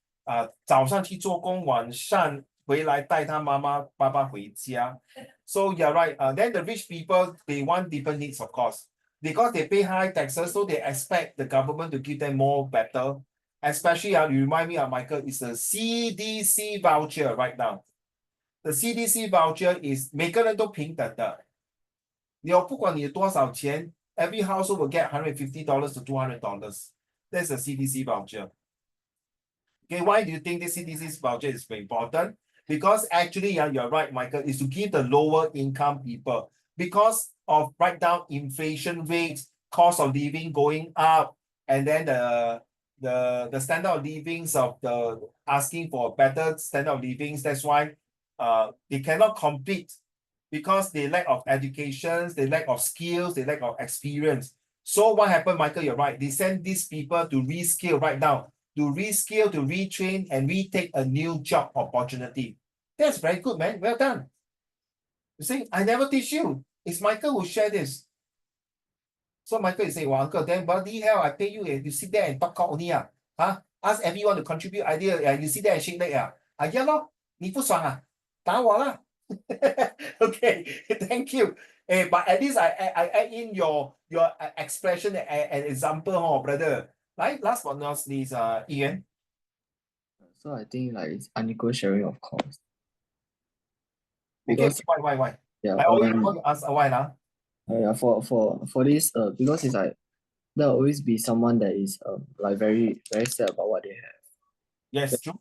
早上去做工，晚上回来带他爸爸回家。So you're right. Then the rich people they want different needs, of course, because they pay high taxes, so they expect the government to give them more better. Especially, you remind me of Michael, it's a CDC voucher right now. The CDC voucher is 每个人都平等的。不管你有多少钱 every household will get $150 to $200. That's the CDC voucher. Okay, why do you think this CDC voucher is very important? Because actually, you're right, Michael, is to give the lower income people because of right down inflation rates, cost of living going up, and then the standard of livings of the asking for better standard of livings. That's why they cannot compete because they lack of education, they lack of skills, they lack of experience. So what happened, Michael? You're right. They send these people to reskill right now, to reskill, to retrain, and retake a new job opportunity. That's very good, man. Well done. You see, I never teach you. It's Michael who shared this. So Michael is saying, well, uncle, then bloody hell, I pay you and you sit there and talk out only. Huh? Ask everyone to contribute idea. You sit there and shake leg. Yeah, lor, 你不爽啊？打我啦。Okay, thank you. But at least I add in your expression and example, brother. Right? Last but not least, Ian. So I think like it's unequal sharing of costs. Okay, Because why? yeah, I always want to ask why now. yeah, for this because it's like there'll always be someone that is like very sad about what they have. Yes, true.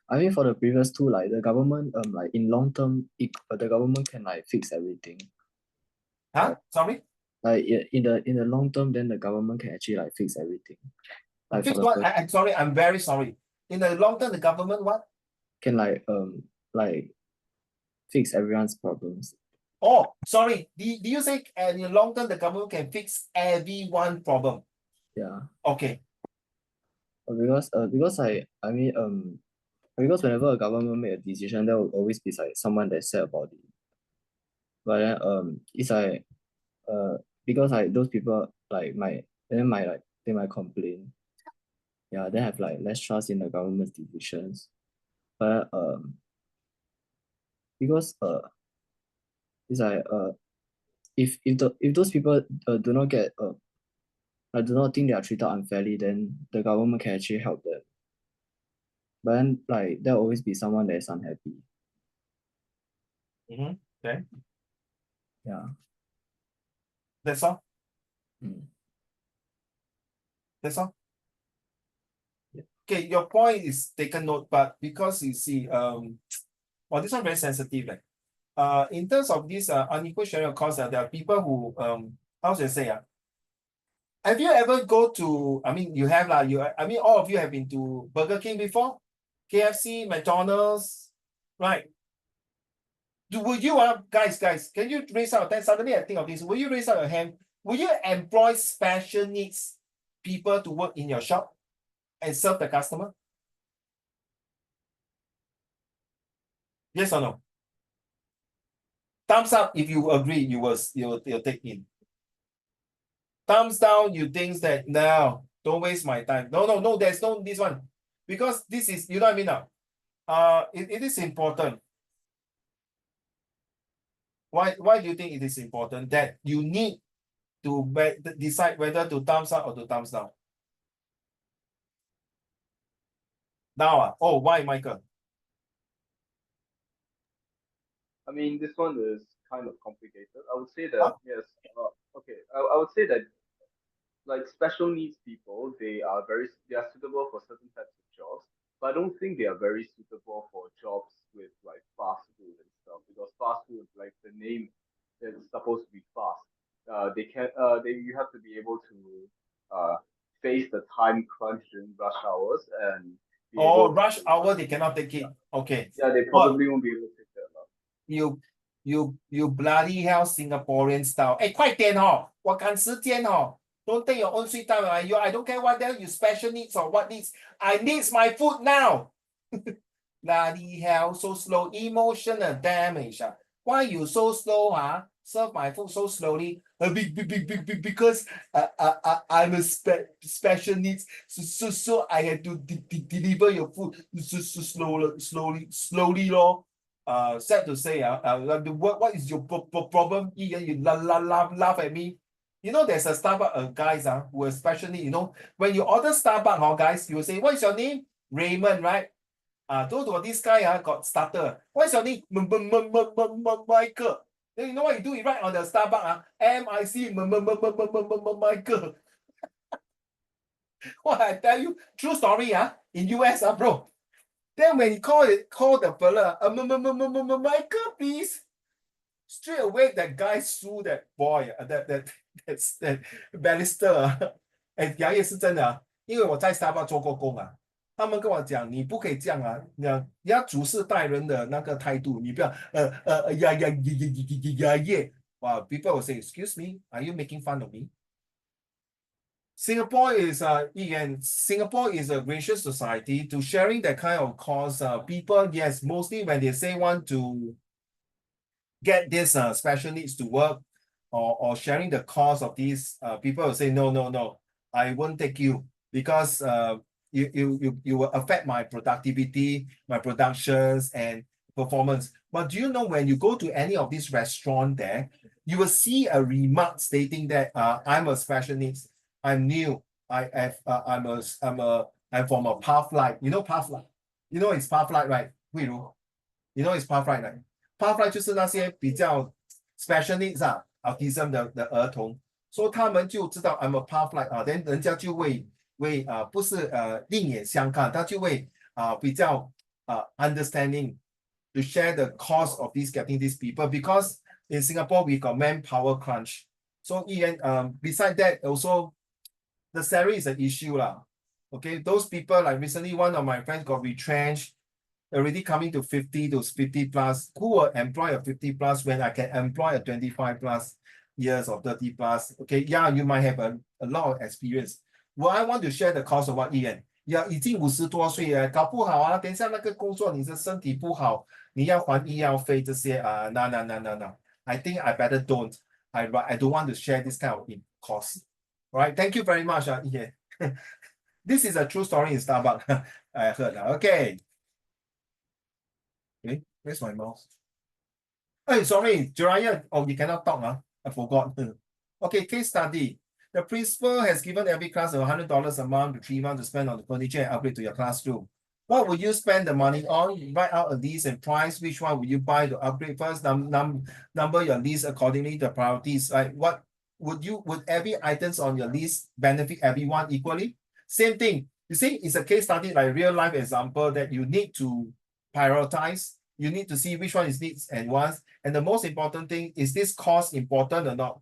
I mean for the previous two, like the government like in long term the government can like fix everything. Huh? Sorry? Like in the long term, then the government can actually like fix everything. Like Fix for the what? first, I'm sorry, I'm very sorry. In the long term, the government what? can like fix everyone's problems. Oh, sorry. Do you say in the long term the government can fix everyone problem? Yeah. Okay. Because I mean because whenever a government make a decision, there will always be like someone that's sad about it. But then it's like because like those people like they might complain. Yeah, they have like less trust in the government's decisions. But because it's like if those people do not get I do not think they are treated unfairly, then the government can actually help them. But then like there'll always be someone that is unhappy. Okay. Yeah. That's all. Mm. That's all. Okay, your point is taken note, but because you see, well, this one very sensitive. Like, in terms of this unequal sharing of costs, there are people who how should I say have you ever go to, I mean, you have I mean, all of you have been to Burger King before? KFC, McDonald's, right? Would you guys, can you raise out your hand? Suddenly I think of this. Will you raise out your hand? Will you employ special needs people to work in your shop and serve the customer? Yes or no? Thumbs up if you agree, you'll take in. Thumbs down, you think that no, don't waste my time. No, there's no this one. Because this is, you know what I mean now? It is important. Why do you think it is important that you need to decide whether to thumbs up or to thumbs down? Now, oh, why, Michael? I mean, this one is kind of complicated. I would say that yes. Okay, I would say that like special needs people, they are suitable for certain types of jobs, but I don't think they are very suitable for jobs with like fast food and stuff because fast food, like the name, is supposed to be fast. You have to be able to face the time crunch during rush hours and be able rush to, hour, they cannot take it. Okay. yeah, they probably won't be able to take that up. You bloody hell Singaporean style. 快点 我赶时间 Don't take your own sweet time. I don't care what you special needs or what needs. I need my food now. Bloody hell, so slow. Emotional damage. Why you so slow? Serve my food so slowly. Because I'm a special needs. So I had to deliver your food slowly. Sad to say, what is your problem? You laugh at me. You know, there's a Starbucks guys who especially, when you order Starbucks, guys, you will say, what is your name? Raymond, right? This guy got stutter. What's your name? Michael. Then you know what you do? You write on the Starbucks, MIC Michael. What I tell you, true story, in US, bro. Then when you call the fella, Michael, please. straight away that guy sue that boy, that barrister 啊，哎，杨业是真的啊，因为我在 Starbucks 做过工啊，他们跟我讲，你不可以这样啊，你要主事待人的那个态度，你不要耶，哇 ，people will say, excuse me, are you making fun of me? Singapore is Singapore is a gracious society to sharing that kind of cause. People, yes, mostly when they say want to get this special needs to work or sharing the cost of these, people will say no, I won't take you because you will affect my productivity, my productions and performance. But do you know when you go to any of these restaurants there, you will see a remark stating that I'm a special needs. I'm new. I'm from a pathlight. You know pathlight. You know it's pathlight, right? 慧茹 You know it's pathlight, right? Pathlight 就是那些比较 special needs autism 的儿童，所以他们就知道 I'm a pathlight then 人家就会不是另眼相看，他就会比较understanding to share the cost of getting these people because in Singapore we got manpower crunch. So beside that also the salary is an issue lah. Okay, those people like recently one of my friends got retrenched, already coming to 50 to 50 plus. Who will employ a 50 plus when I can employ a 25 plus years or 30 plus? Okay, yeah, you might have a lot of experience. Well, I want to share the cost of what Ian. 已经50多岁了，搞不好等一下那个工作你的身体不好，你要还医药费这些no. I think I better don't. I don't want to share this kind of cost. All right, thank you very much, Ian. This is a true story in Starbucks. I heard. Okay. Okay, where's my mouse? Hey, sorry, Jiraiya. Oh, you cannot talk, I forgot. Okay, case study. The principal has given every class $100 a month to 3 months to spend on the furniture and upgrade to your classroom. What would you spend the money on? Write out a list and price. Which one would you buy to upgrade first? Number your list accordingly to priorities. Like what would every items on your list benefit everyone equally? Same thing. You see, it's a case study like real life example that you need to prioritize. You need to see which one is needs and wants. And the most important thing is this cost important or not?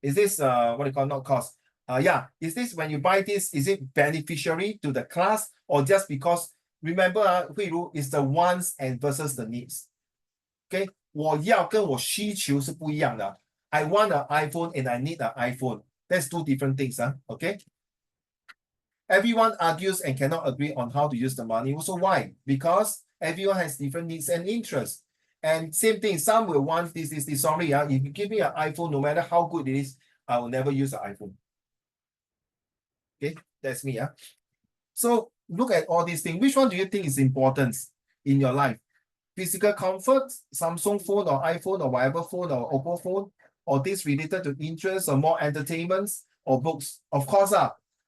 Is this what do you call not cost? Is this when you buy this, is it beneficiary to the class or just because remember Hui Ru is the wants and versus the needs. Okay, 我要跟我需求是不一样的。I want an iPhone and I need an iPhone. That's two different things. Okay. Everyone argues and cannot agree on how to use the money. So why? Because everyone has different needs and interests. And same thing, some will want this. Sorry, if you give me an iPhone, no matter how good it is, I will never use an iPhone. Okay, that's me. So look at all these things. Which one do you think is important in your life? Physical comfort, Samsung phone or iPhone or whatever phone or Oppo phone, or this related to interest or more entertainments or books? Of course,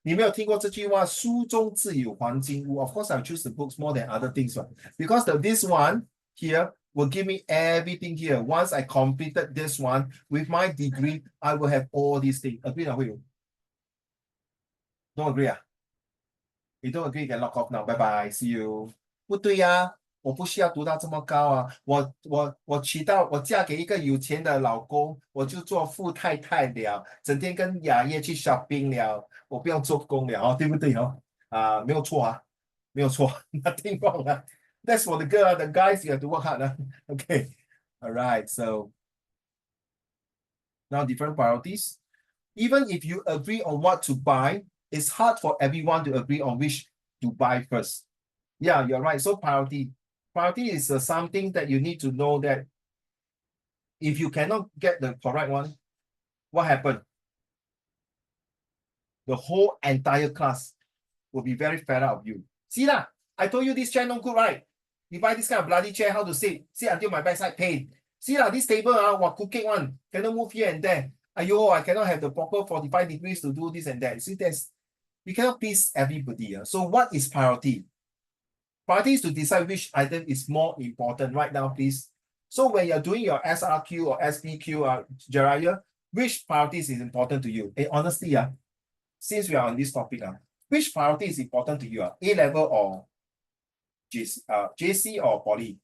你没有听过这句话，书中自有黄金屋。Of course, I choose the books more than other things, because this one here will give me everything here. Once I completed this one with my degree, I will have all these things. Agree or not? Don't agree? You don't agree, you can log off now. Bye bye. See you. 不对呀，我不需要读到这么高啊。我嫁给一个有钱的老公，我就做富太太了，整天跟雅叶去 shopping 了，我不用做工了，对不对没有错没有错 ，nothing wrong That's for the girl, the guys you have to work hard Okay, all right. So now different priorities. Even if you agree on what to buy, it's hard for everyone to agree on which to buy first. Yeah, you're right. So priority is something that you need to know that if you cannot get the correct one, what happened? The whole entire class will be very fed up of you. See lah, I told you this chair no good, right? You buy this kind of bloody chair, how to sit until my backside pain. See lah, this table, cooking one, cannot move here and there. Ayo, I cannot have the proper 45 degrees to do this and that. See, you cannot please everybody. So what is priority? Priority is to decide which item is more important right now, please. So when you're doing your SRQ or SPQ, Jiraiya, which priorities is important to you? Honestly, since we are on this topic, which priority is important to you? A-level or JC or Poly?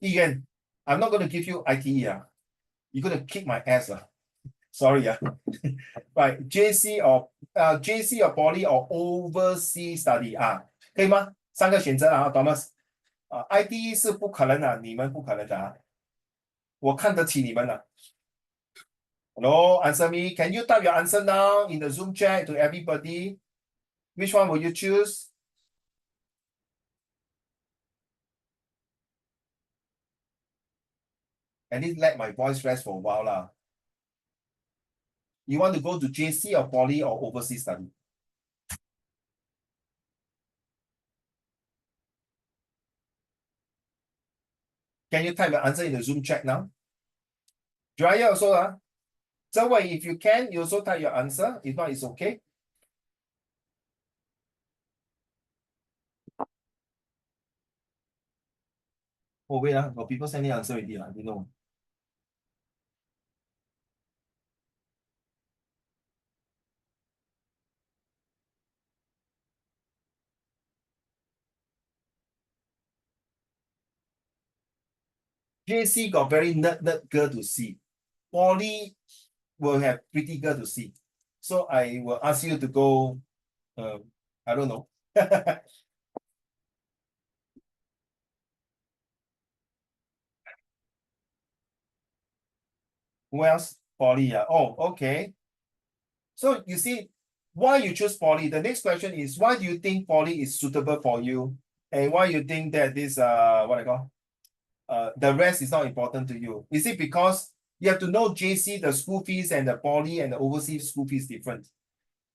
Ian, I'm not going to give you ITE. You're going to kick my ass. Sorry. Right. JC or Poly or overseas study 可以吗？三个选择Thomas。ITE 是不可能的，你们不可能的我看得起你们了。Hello, answer me. Can you type your answer now in the Zoom chat to everybody? Which one will you choose? At least let my voice rest for a while lah. You want to go to JC or Poly or overseas study? Can you type your answer in the Zoom chat now? Jaya also So wait, if you can, you also type your answer. If not, it's okay. Oh wait, got people sending answer already. I didn't know. JC got very nerd girl to see. Poly will have pretty girl to see. So I will ask you to go, I don't know. Who else? Poly. Oh, okay. So you see, why you choose Poly? The next question is, why do you think Poly is suitable for you? And why you think that this, what I call, the rest is not important to you? Is it because you have to know JC, the school fees, and the Poly and the overseas school fees different?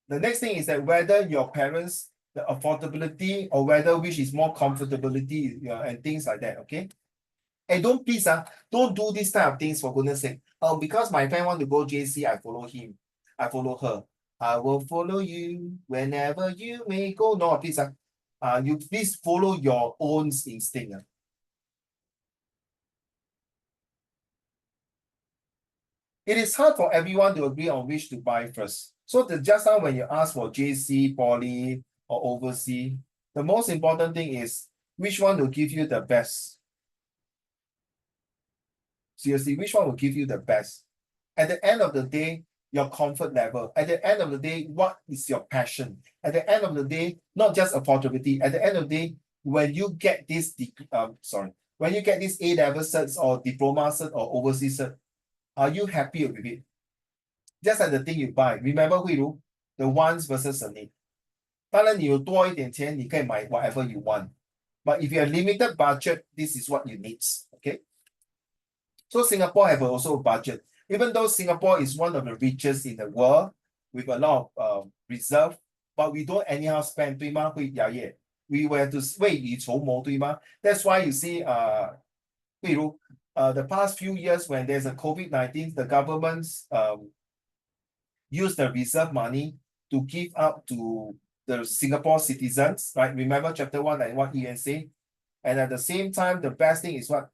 The next thing is that whether your parents, the affordability, or whether which is more comfortability, and things like that, okay? And don't please, don't do this type of things for goodness sake. Because my friend want to go JC, I follow him. I follow her. I will follow you whenever you may go. No, please, you please follow your own instinct. It is hard for everyone to agree on which to buy first. So just now when you ask for JC, Poly, or overseas, the most important thing is which one will give you the best. Seriously, which one will give you the best? At the end of the day, your comfort level. At the end of the day, what is your passion? At the end of the day, not just affordability. At the end of the day, when you get this, when you get this A-level certs or diploma cert or overseas cert, are you happy with it? Just like the thing you buy. Remember, Hui Ru, the wants versus the need. 当然，你有多一点钱，你可以买 whatever you want. But if you have limited budget, this is what you need. Okay. So Singapore have also a budget. Even though Singapore is one of the richest in the world with a lot of reserve, but we don't anyhow spend, 对吗？会牙业 We will have to 未雨绸缪，对吗？ That's why you see, 例如, the past few years when there's a COVID-19, the governments use the reserve money to give out to the Singapore citizens, right? Remember chapter 1 and what Ian said? And at the same time, the best thing is what?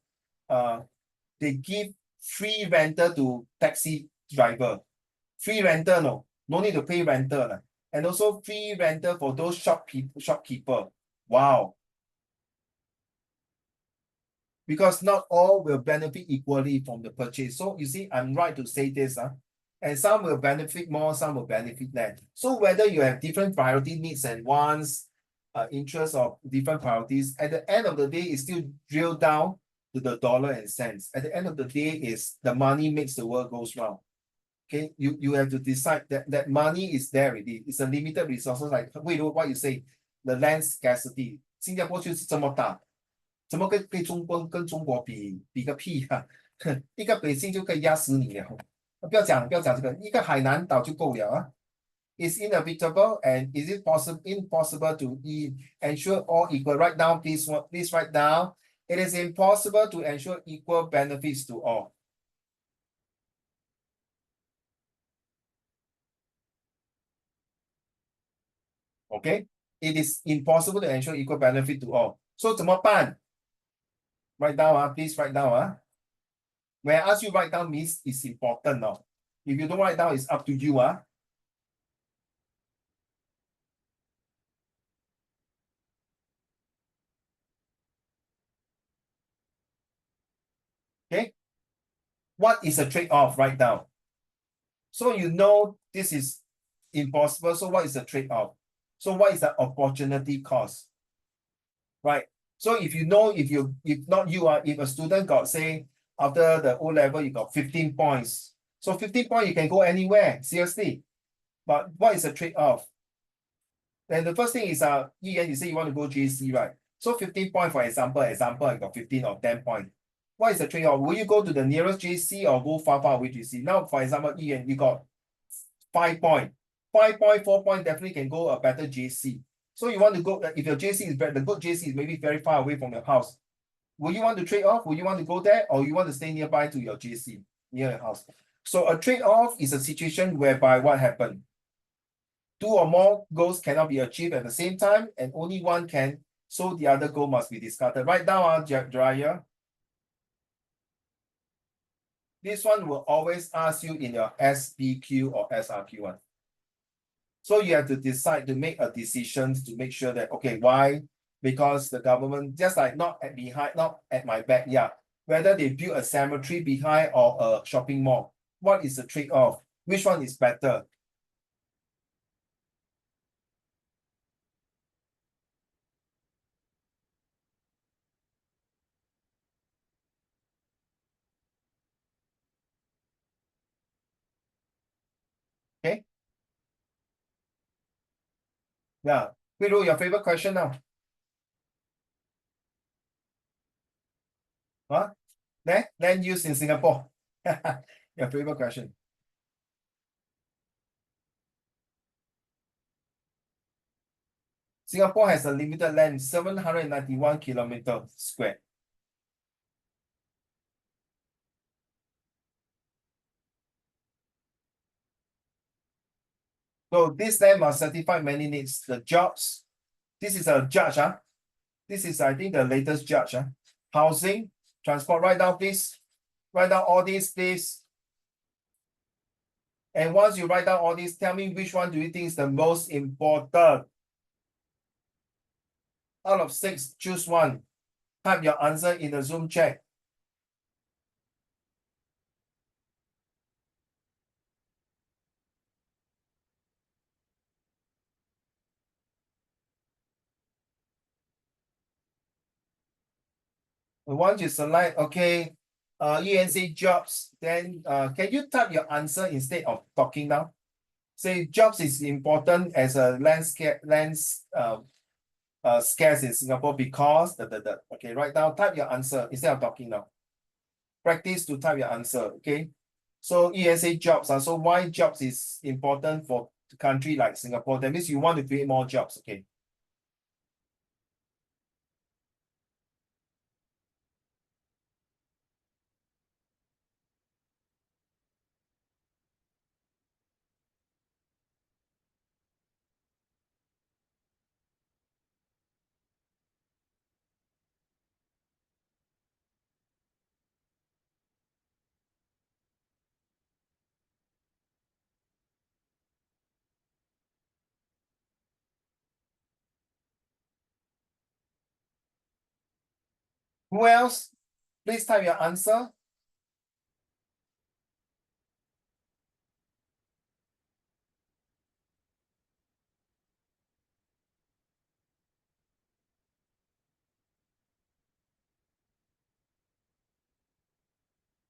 They give free rental to taxi driver. Free rental, no need to pay rental. And also free rental for those shopkeeper. Wow. Because not all will benefit equally from the purchase. So you see, I'm right to say this. And some will benefit more, some will benefit less. So whether you have different priority needs and wants, interests of different priorities, at the end of the day, it's still drilled down to the dollar and cents. At the end of the day, is the money makes the world goes round. Okay, you have to decide that money is there already. It's a limited resources, like what you say, the land scarcity. 新加坡就是这么大，怎么跟中国比个屁啊？一个北京就可以压死你了。不要讲这个，一个海南岛就够了啊。Is inevitable and is it impossible to ensure all equal? Write down, please write down. It is impossible to ensure equal benefits to all. Okay, it is impossible to ensure equal benefit to all. So 怎么办? Write down, please write down. When I ask you write down means it's important now. If you don't write down, it's up to you. What is a trade-off right now? So you know this is impossible. So what is the trade-off? So what is the opportunity cost? Right. So if you know, if not you are, if a student got say after the O level, you got 15 points. So 15 points, you can go anywhere, seriously. But what is the trade-off? Then the first thing is Ian, you say you want to go JC, right? So 15 points, for example, I got 15 or 10 points. What is the trade-off? Will you go to the nearest JC or go far away JC? Now, for example, Ian, you got 5 points. 5 points, 4 points, definitely can go a better JC. So you want to go, if your JC is better, the good JC is maybe very far away from your house. Will you want to trade off? Will you want to go there? Or you want to stay nearby to your JC, near your house? So a trade-off is a situation whereby what happened? Two or more goals cannot be achieved at the same time, and only one can, so the other goal must be discarded. Write down, Jiraiya. This one will always ask you in your SBQ or SRQ one. So you have to decide to make a decision to make sure that, okay, why? Because the government, just like not at my backyard, whether they build a cemetery behind or a shopping mall, what is the trade-off? Which one is better? Okay. Yeah. Pedro, your favorite question now? Huh? Land use in Singapore. Your favorite question. Singapore has a limited land, 791 kilometers square. So this land must satisfy many needs. The jobs. This is a judge. This is, I think, the latest judge. Housing, transport. Write down, please. Write down all these, please. And once you write down all these, tell me which one do you think is the most important? Out of 6, choose one. Type your answer in the Zoom chat. Once you select, okay, ENC jobs, then can you type your answer instead of talking now? Say jobs is important as a scarce in Singapore because okay, right now type your answer instead of talking now. Practice to type your answer, okay? So ESA jobs are so why jobs is important for a country like Singapore? That means you want to create more jobs, okay? Who else? Please type your answer.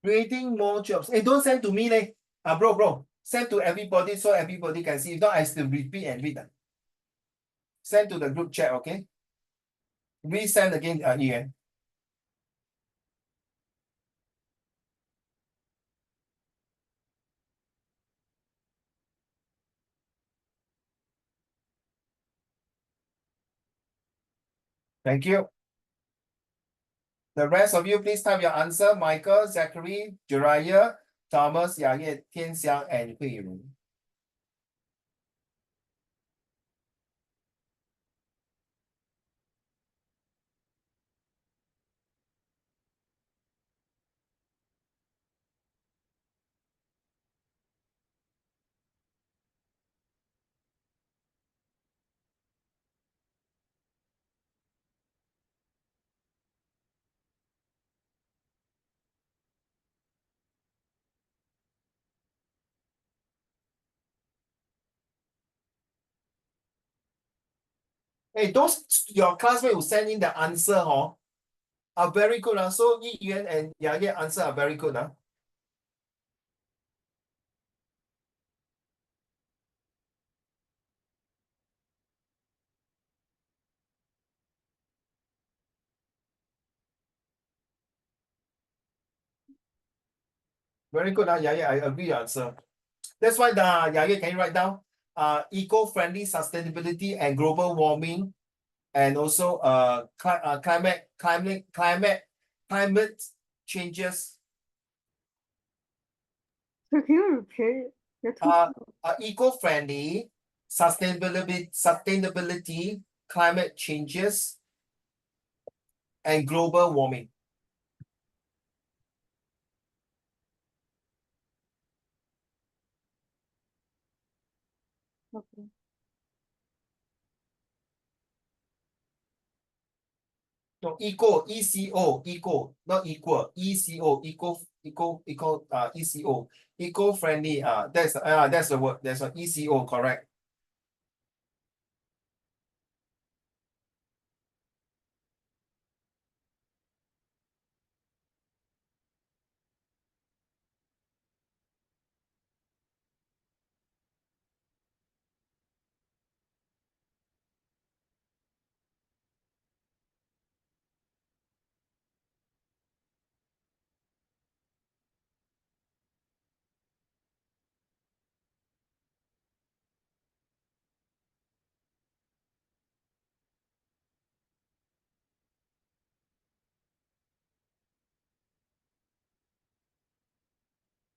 Creating more jobs. Hey, don't send to me, bro. Send to everybody so everybody can see. If not, I still repeat and read. Send to the group chat, okay? Resend again, Ian. Thank you. The rest of you, please type your answer. Michael, Zachary, Jiraiya, Thomas, Yaye, Tianxiang, and Hui Ru. Hey, those your classmates who send in the answer, are very good. So Yi Yuan and Yaya answer are very good. Very good. Yaya, I agree your answer. That's why Yaya, can you write down? Eco-friendly sustainability and global warming, and also climate changes. So can you repeat? You're too Eco-friendly, sustainability, climate changes, and global warming. okay. No, ECO, eco, not equal, ECO, ECO, eco-friendly. That's the word. That's an ECO, correct.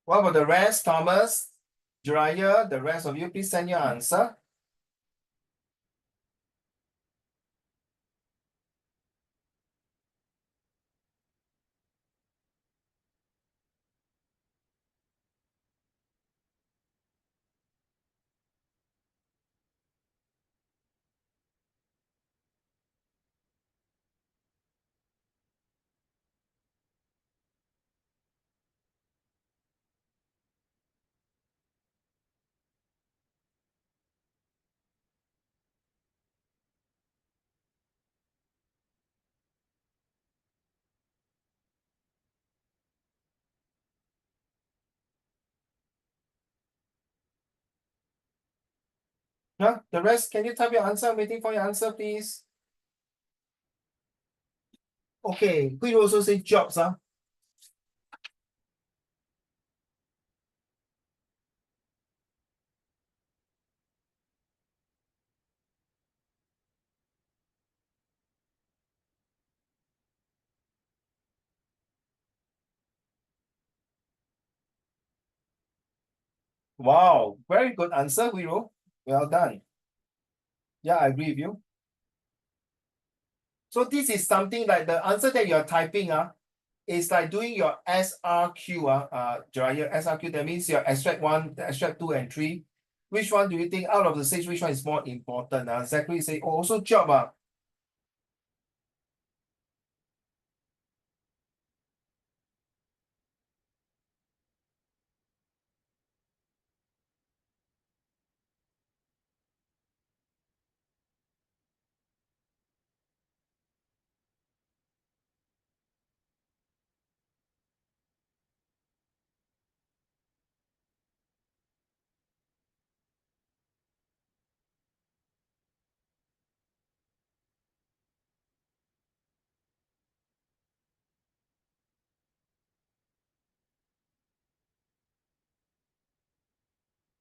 What about the rest, Thomas, Jiraiya, the rest of you, please send your answer. Huh? The rest, can you type your answer? I'm waiting for your answer, please. Okay, we also say jobs, Wow, very good answer, Hero. Well done. Yeah, I agree with you. So this is something like the answer that you're typing, is like doing your SRQ, Jiraiya, SRQ. That means your extract 1, extract 2, and 3. Which one do you think out of the 6, which one is more important? Zachary say, oh, also job.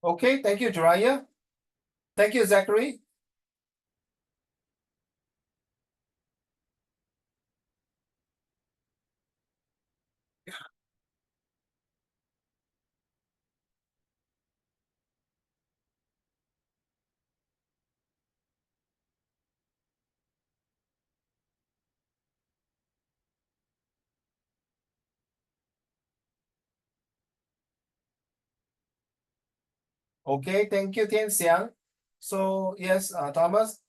Okay, thank you, Jiraiya. Thank you, Zachary. Okay, thank you, Tian Xiang. So yes, Thomas.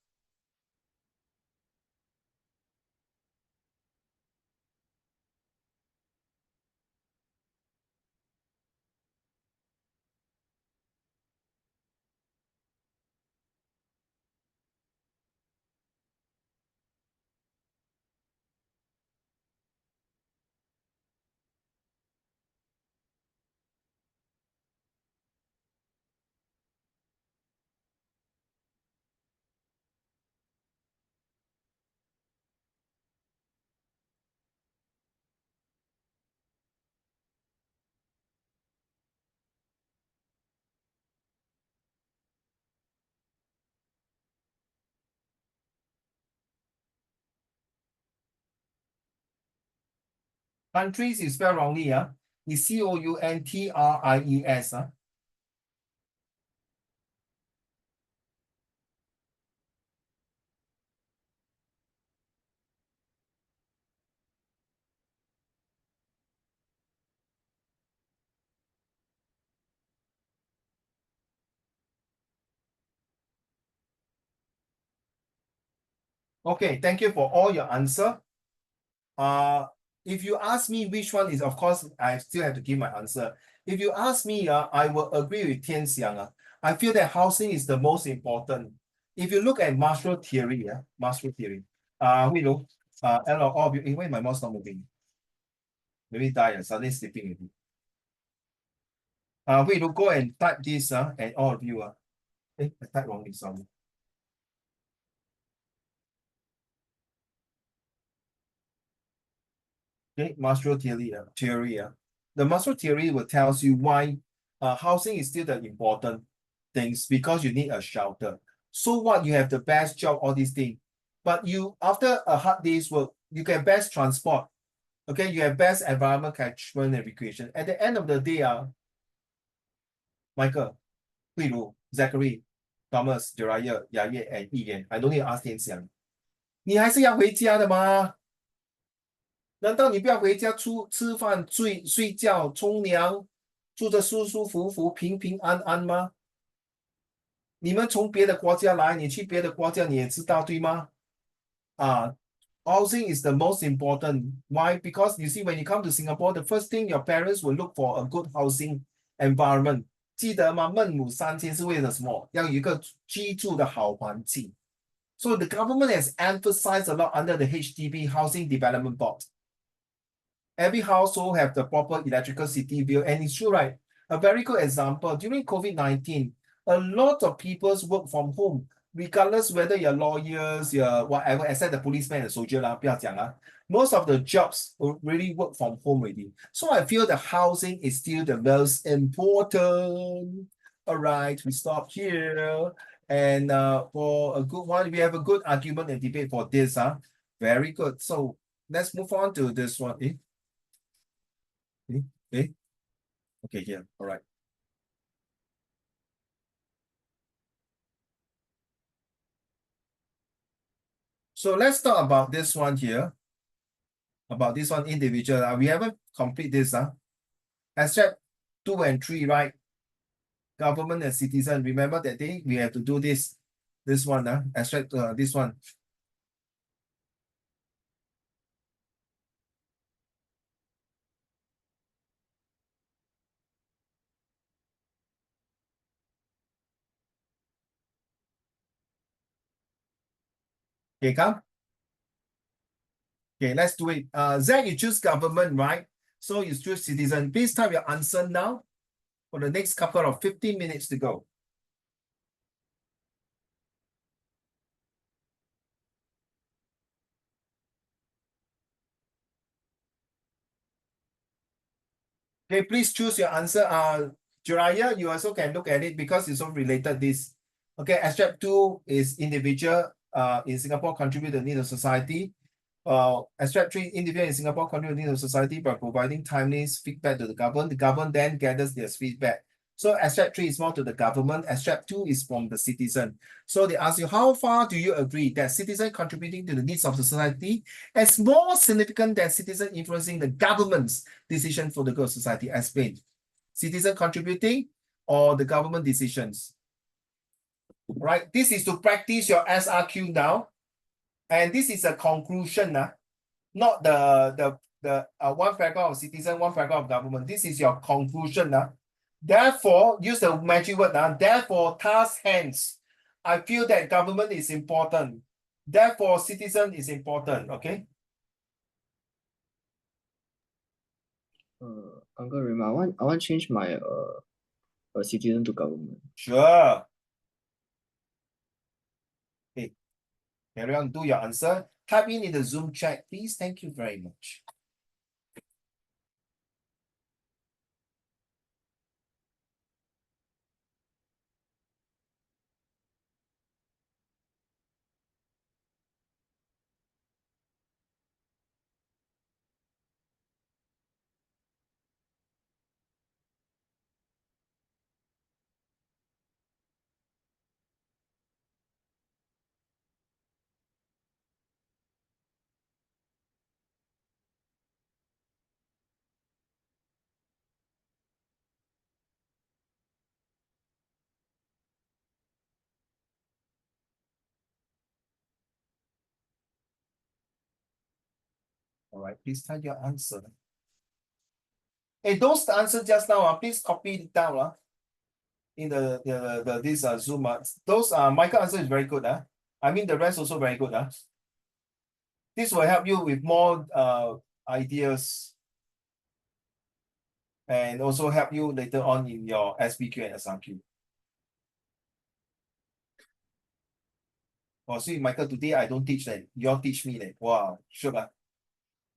Countries is spelled wrongly, It's COUNTRIES, Okay, thank you for all your answer. If you ask me which one is, of course, I still have to give my answer. If you ask me, I will agree with Tian Xiang. I feel that housing is the most important. If you look at Marshall theory, Marshall theory, we know, all of you, why my mouse not moving? Maybe die, suddenly sleeping with wait, go and type this, and all of you, I typed wrongly, sorry. Okay, Maslow theory. The Maslow theory will tells you why housing is still the important things because you need a shelter. So what, you have the best job, all these things, but you, after a hard day's work, you can best transport. Okay, you have best environment catchment and recreation. At the end of the day, Michael, Hui Lu, Zachary, Thomas, Jeremiah, Yaye, and Ian, I don't need to ask Tian Xiang. 你还是要回家的吗？难道你不要回家吃饭、睡觉、冲凉，住着舒舒服服、平平安安吗？你们从别的国家来，你去别的国家你也知道，对吗？Housing is the most important. Why? Because you see, when you come to Singapore, the first thing your parents will look for a good housing environment. 记得吗？孟母三迁是为了什么？要有一个居住的好环境。So the government has emphasized a lot under the HDB Housing Development Board. Every household have the proper electricity bill, and it's true, right? A very good example, during COVID-19, a lot of people work from home, regardless whether you're lawyers, you're whatever, except the policeman and soldier lah, 不要讲啦. Most of the jobs really work from home already. So I feel the housing is still the most important. All right, we stop here. And for a good one, we have a good argument and debate for this. Very good. So let's move on to this one. Okay, here. All right. So let's talk about this one here. About this one individual. We haven't complete this. Except 2 and 3, right? Government and citizen. Remember that day we have to do this. This one, extract this one. Okay, come. Okay, let's do it. Zach, you choose government, right? So you choose citizen. Please type your answer now for the next couple of 15 minutes to go. Okay, please choose your answer. Jiraiya, you also can look at it because it's all related this. Okay, extract 2 is individual in Singapore contribute to the need of society. Extract 3, individual in Singapore contribute to the need of society by providing timely feedback to the government. The government then gathers their feedback. So extract 3 is more to the government. Extract 2 is from the citizen. So they ask you, how far do you agree that citizen contributing to the needs of the society is more significant than citizen influencing the government's decision for the good of society? Explain. Citizen contributing or the government decisions? Right. This is to practice your SRQ now. And this is a conclusion, not the one paragraph of citizen, one paragraph of government. This is your conclusion. Therefore, use the magic word. Therefore, thus hence, I feel that government is important. Therefore, citizen is important. Okay. Uncle Rima, I want to change my citizen to government. Sure. Okay. Carry on, do your answer. Type in the Zoom chat, please. Thank you very much. All right, please type your answer. Hey, those answers just now, please copy it down in the this Zoom. Those Michael answer is very good. I mean the rest also very good. This will help you with more ideas and also help you later on in your SPQ and SRQ. Oh, see, Michael, today I don't teach then. You all teach me then. Wow, sure.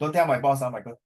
Don't tell my boss, Michael.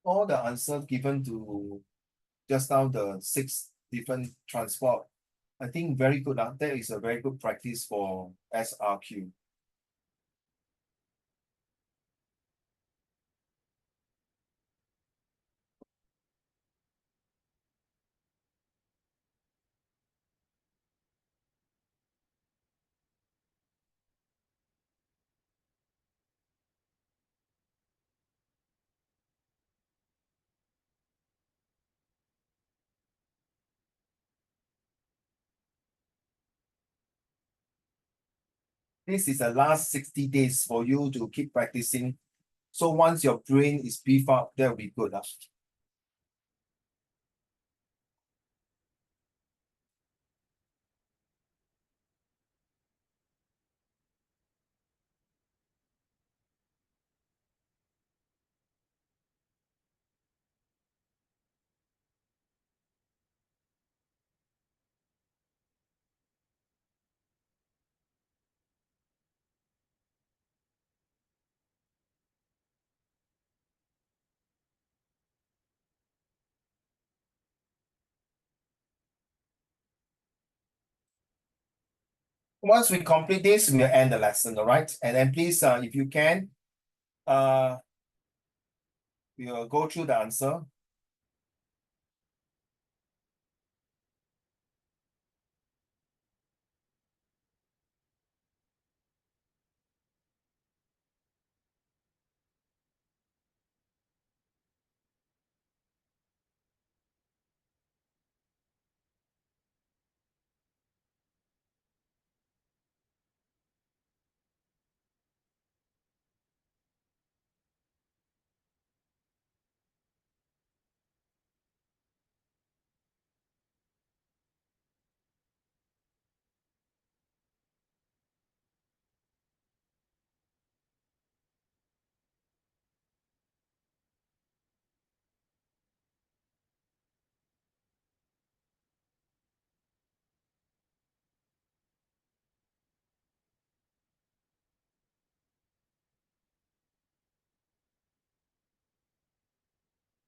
All the answers given to just now, the 6 different transport, I think very good. That is a very good practice for SRQ. This is the last 60 days for you to keep practicing. So once your brain is beefed up, that will be good. Once we complete this, we'll end the lesson, all right? And then please, if you can, we'll go through the answer.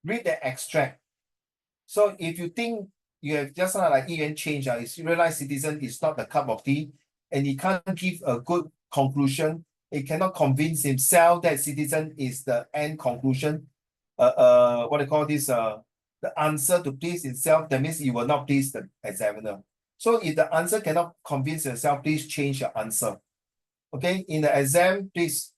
Read the extract. So if you think you have just like Ian change, you realize citizen is not the cup of tea, and he can't give a good conclusion. He cannot convince himself that citizen is the end conclusion. What do you call this? The answer to please himself. That means you will not please the examiner. So if the answer cannot convince yourself, please change your answer. Okay, in the exam, please,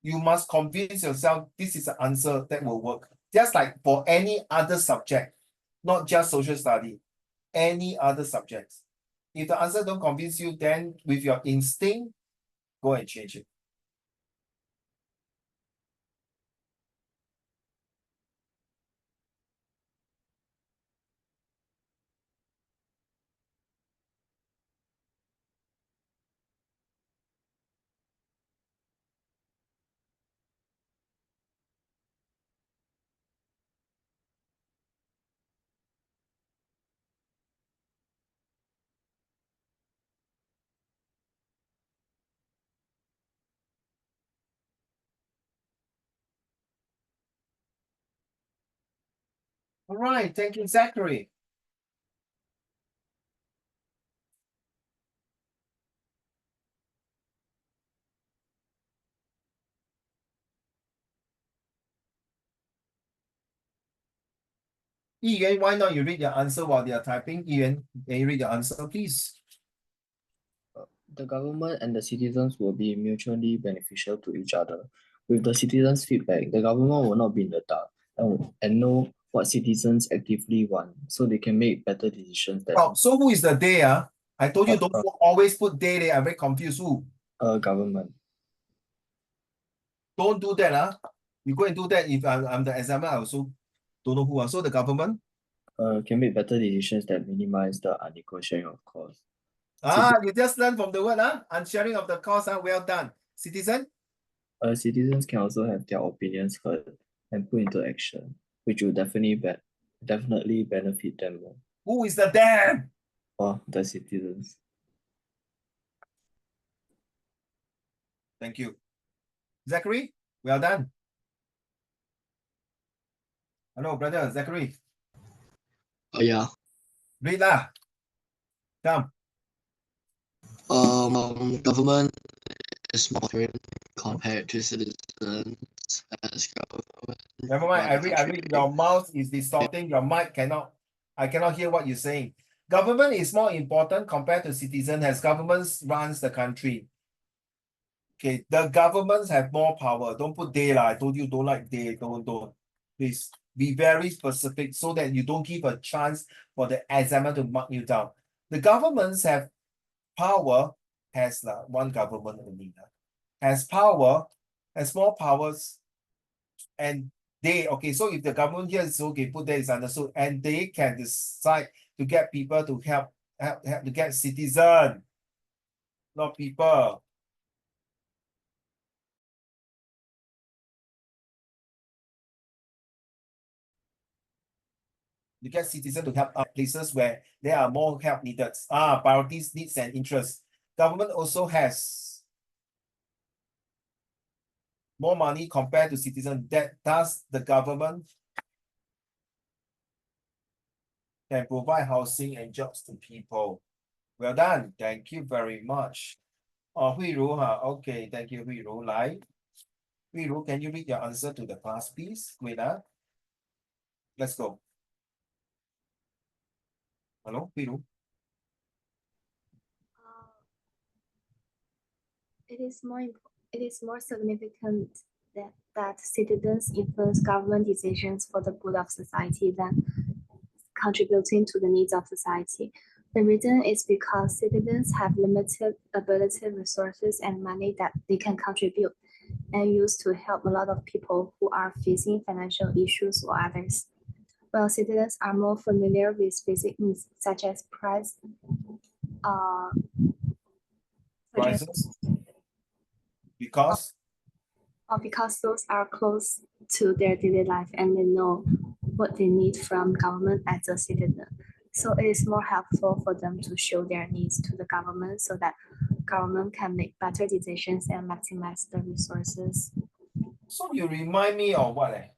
you must convince yourself this is the answer that will work. Just like for any other subject, not just social study, any other subjects. If the answer don't convince you, then with your instinct, go and change it. All right, thank you, Zachary. Yuan, why not you read your answer while they are typing? Yuan, can you read your answer, please? The government and the citizens will be mutually beneficial to each other. With the citizens' feedback, the government will not be in the dark and know what citizens actively want, so they can make better decisions that Oh, so who is the they? I told you don't always put they. I'm very confused. Who? government. Don't do that. You go and do that. If I'm the examiner, I also don't know who. So the government. Can make better decisions that minimize the unequal sharing of costs. You just learned from the word, unsharing of the cost, well done. Citizen? Citizens can also have their opinions heard and put into action, which will definitely benefit them more. Who is the them? Or the citizens. Thank you. Zachary, well done. Hello, brother, Zachary. Oh yeah. Read lah. Come. Government is more compared to citizens as government. Never mind. I read. Your mouse is distorting. Your mic cannot. I cannot hear what you're saying. Government is more important compared to citizen as governments runs the country. Okay, the governments have more power. Don't put they lah. I told you don't like they. Don't. Please be very specific so that you don't give a chance for the examiner to mark you down. The governments have power, has one government only, has power, has more powers, and they, okay, so if the government here is okay, put there is understood, and they can decide to get people to help to get citizen, not people. You get citizens to help out places where there are more help needed. Priorities, needs, and interests. Government also has more money compared to citizens. That thus the government can provide housing and jobs to people. Well done. Thank you very much. Hui Ru, okay, thank you, Hui Ru. Hui Ru, can you read your answer to the class, please? Wait, let's go. Hello, Hui Ru. It is more significant that citizens influence government decisions for the good of society than contributing to the needs of society. The reason is because citizens have limited ability, resources, and money that they can contribute and use to help a lot of people who are facing financial issues or others. While citizens are more familiar with basic needs such as prices, because those are close to their daily life and they know what they need from government as a citizen. So it is more helpful for them to show their needs to the government so that government can make better decisions and maximize the resources. So you remind me of what?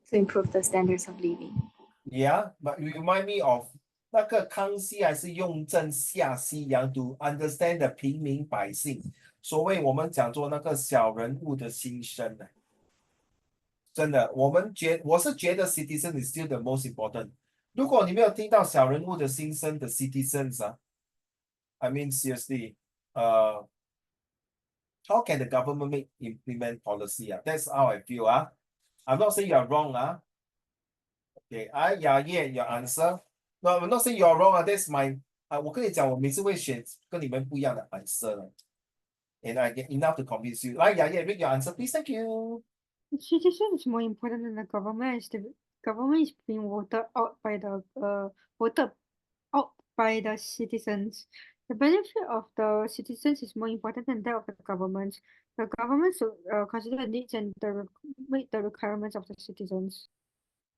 To improve the standards of living. Yeah, but you remind me of 那个康熙还是雍正下西洋 to understand the 平民百姓，所谓我们讲做那个小人物的心声呢。真的，我是觉得 citizen is still the most important。如果你没有听到小人物的心声的 citizens I mean seriously, how can the government implement policy? That's how I feel. I'm not saying you are wrong. Okay, your answer. No, I'm not saying you're wrong. That's my. 我跟你讲，我每次会选跟你们不一样的 answer and I get enough to convince you. Read your answer, please. Thank you. Citizen is more important than the government. The government is being voted out by the citizens. The benefit of the citizens is more important than that of the government. The government should consider the needs and meet the requirements of the citizens.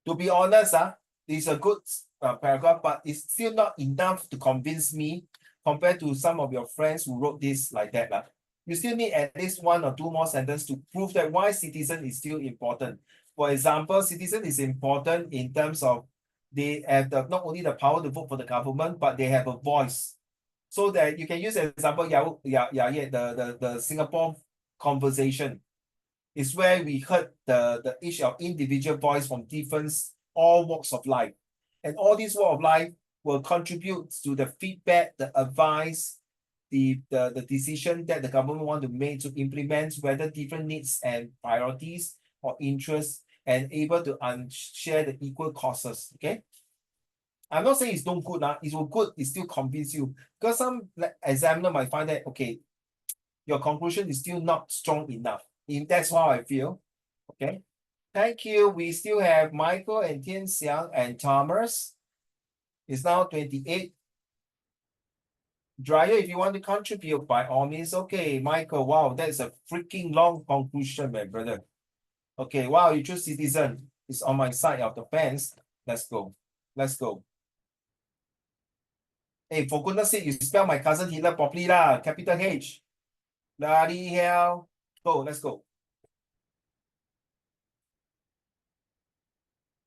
To be honest, it's a good paragraph, but it's still not enough to convince me compared to some of your friends who wrote this like that. You still need at least one or two more sentences to prove that why citizen is still important. For example, citizen is important in terms of they have the not only the power to vote for the government, but they have a voice. So that you can use as example, the Singapore conversation is where we heard the each of individual voice from different all walks of life. And all these walks of life will contribute to the feedback, the advice, the decision that the government want to make to implement whether different needs and priorities or interests and able to share the equal causes. Okay. I'm not saying it's no good now. It's good, it still convince you. Because some examiner might find that okay, your conclusion is still not strong enough. If that's how I feel. Okay. Thank you. We still have Michael and Tian Xiang and Thomas. It's now 28. Dryer, if you want to contribute by all means, okay. Michael, wow, that's a freaking long conclusion, my brother. Okay, wow, you choose citizen. It's on my side of the fence. Let's go. Let's go. Hey, for goodness sake, you spell my cousin Hitler properly lah. Capital H. Bloody hell. Go, let's go.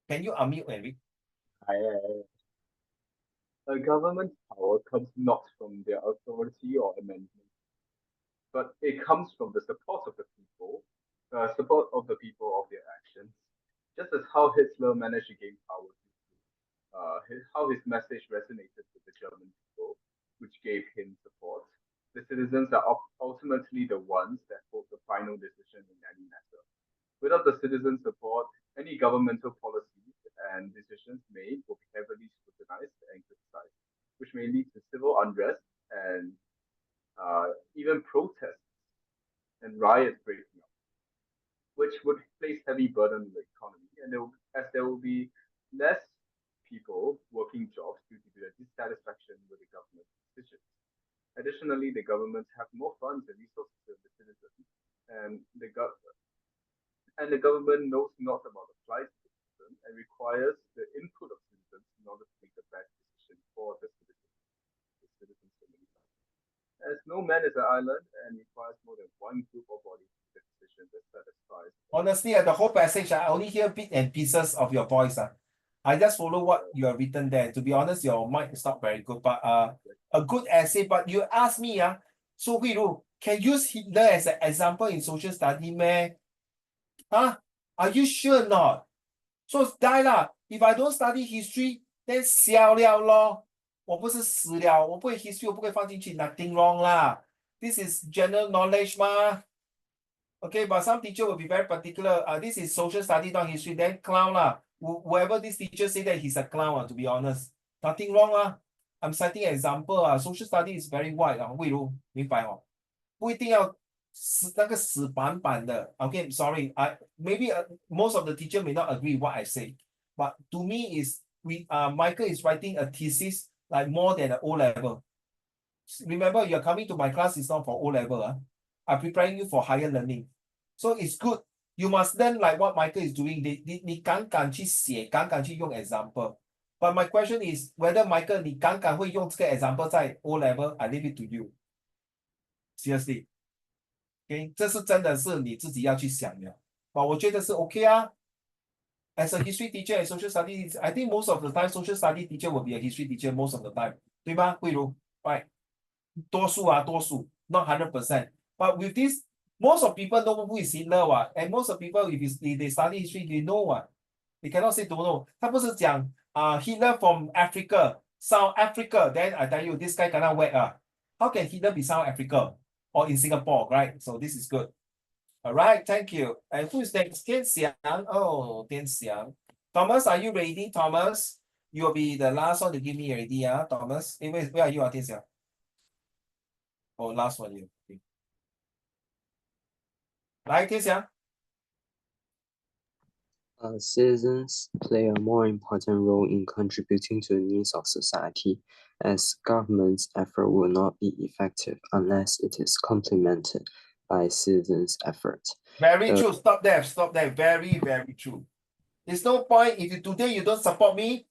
Can you unmute, Eric? A government's power comes not from their authority or amendment, but it comes from the support of the people of their actions. Just as how Hitler managed to gain power, how his message resonated with the German people, which gave him support. The citizens are ultimately the ones that hold the final decision in any matter. Without the citizen support, any governmental policies and decisions made will be heavily scrutinized and criticized, which may lead to civil unrest and even protests and riots breaking out, which would place heavy burden on the economy, and there will be less people working jobs due to the dissatisfaction with the government's decisions. Additionally, the government have more funds and resources than the citizens, and the government knows not about the plight of the citizen and requires the input of citizens in order to make the best decision for the citizens. As no man is an island and requires more than one group or body to make a decision that satisfies. Honestly, the whole passage, I only hear bits and pieces of your voice. I just follow what you have written there. To be honest, your mic is not very good, but a good essay. But you ask me, so Hui Ru, can use Hitler as an example in social study, man? Huh? Are you sure not? So die lah. If I don't study history, then 死了咯。我不是死了，我不会 history， 我不会放进去 ，nothing wrong 啦。This is general knowledge 嘛。Okay, but some teacher will be very particular. This is social study, not history. Then clown lah. Whoever this teacher say that he's a clown, to be honest, nothing wrong lah. I'm citing an example. Social study is very wide 啊，例如明白哦，不一定要那个死板板的。Okay, sorry. Maybe most of the teacher may not agree what I say, but to me is Michael is writing a thesis like more than an O level. Remember, you're coming to my class is not for O level. I'm preparing you for higher learning. So it's good. You must learn like what Michael is doing. 你敢敢去写，敢敢去用 example. But my question is whether Michael 你敢敢会用这个 example 在 O level? I leave it to you. Seriously. Okay, 这是真的是你自己要去想的。But 我觉得是 OK 啊。As a history teacher and social study, I think most of the time social study teacher will be a history teacher most of the time. 对吧？慧茹 right. 多数 not 100%. But with this, most of people know who is Hitler and most of people, if they study history, they know They cannot say don't know. 他不是讲Hitler from Africa, South Africa. Then I tell you, this guy cannot whack How can Hitler be South Africa or in Singapore, right? So this is good. All right, thank you. And who is next? Tian Xiang. Oh, Tian Xiang. Thomas, are you ready, Thomas? You will be the last one to give me already, Thomas. Where are you, Tian Xiang? Oh, last one you. Okay. 来，天翔。Citizens play a more important role in contributing to the needs of society, as government's effort will not be effective unless it is complemented by citizens' effort. Very true. Stop there. Stop there. Very, very true. There's no point if today you don't support me.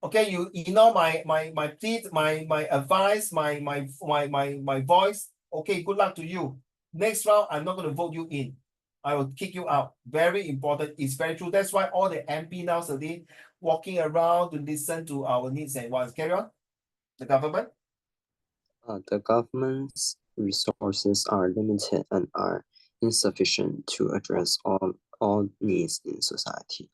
Okay, you ignore my plea, my advice, my voice. Okay, good luck to you. Next round, I'm not going to vote you in. I will kick you out. Very important. It's very true. That's why all the MP nowadays walking around to listen to our needs and wants. Carry on. The government. The government's resources are limited and are insufficient to address all needs in society.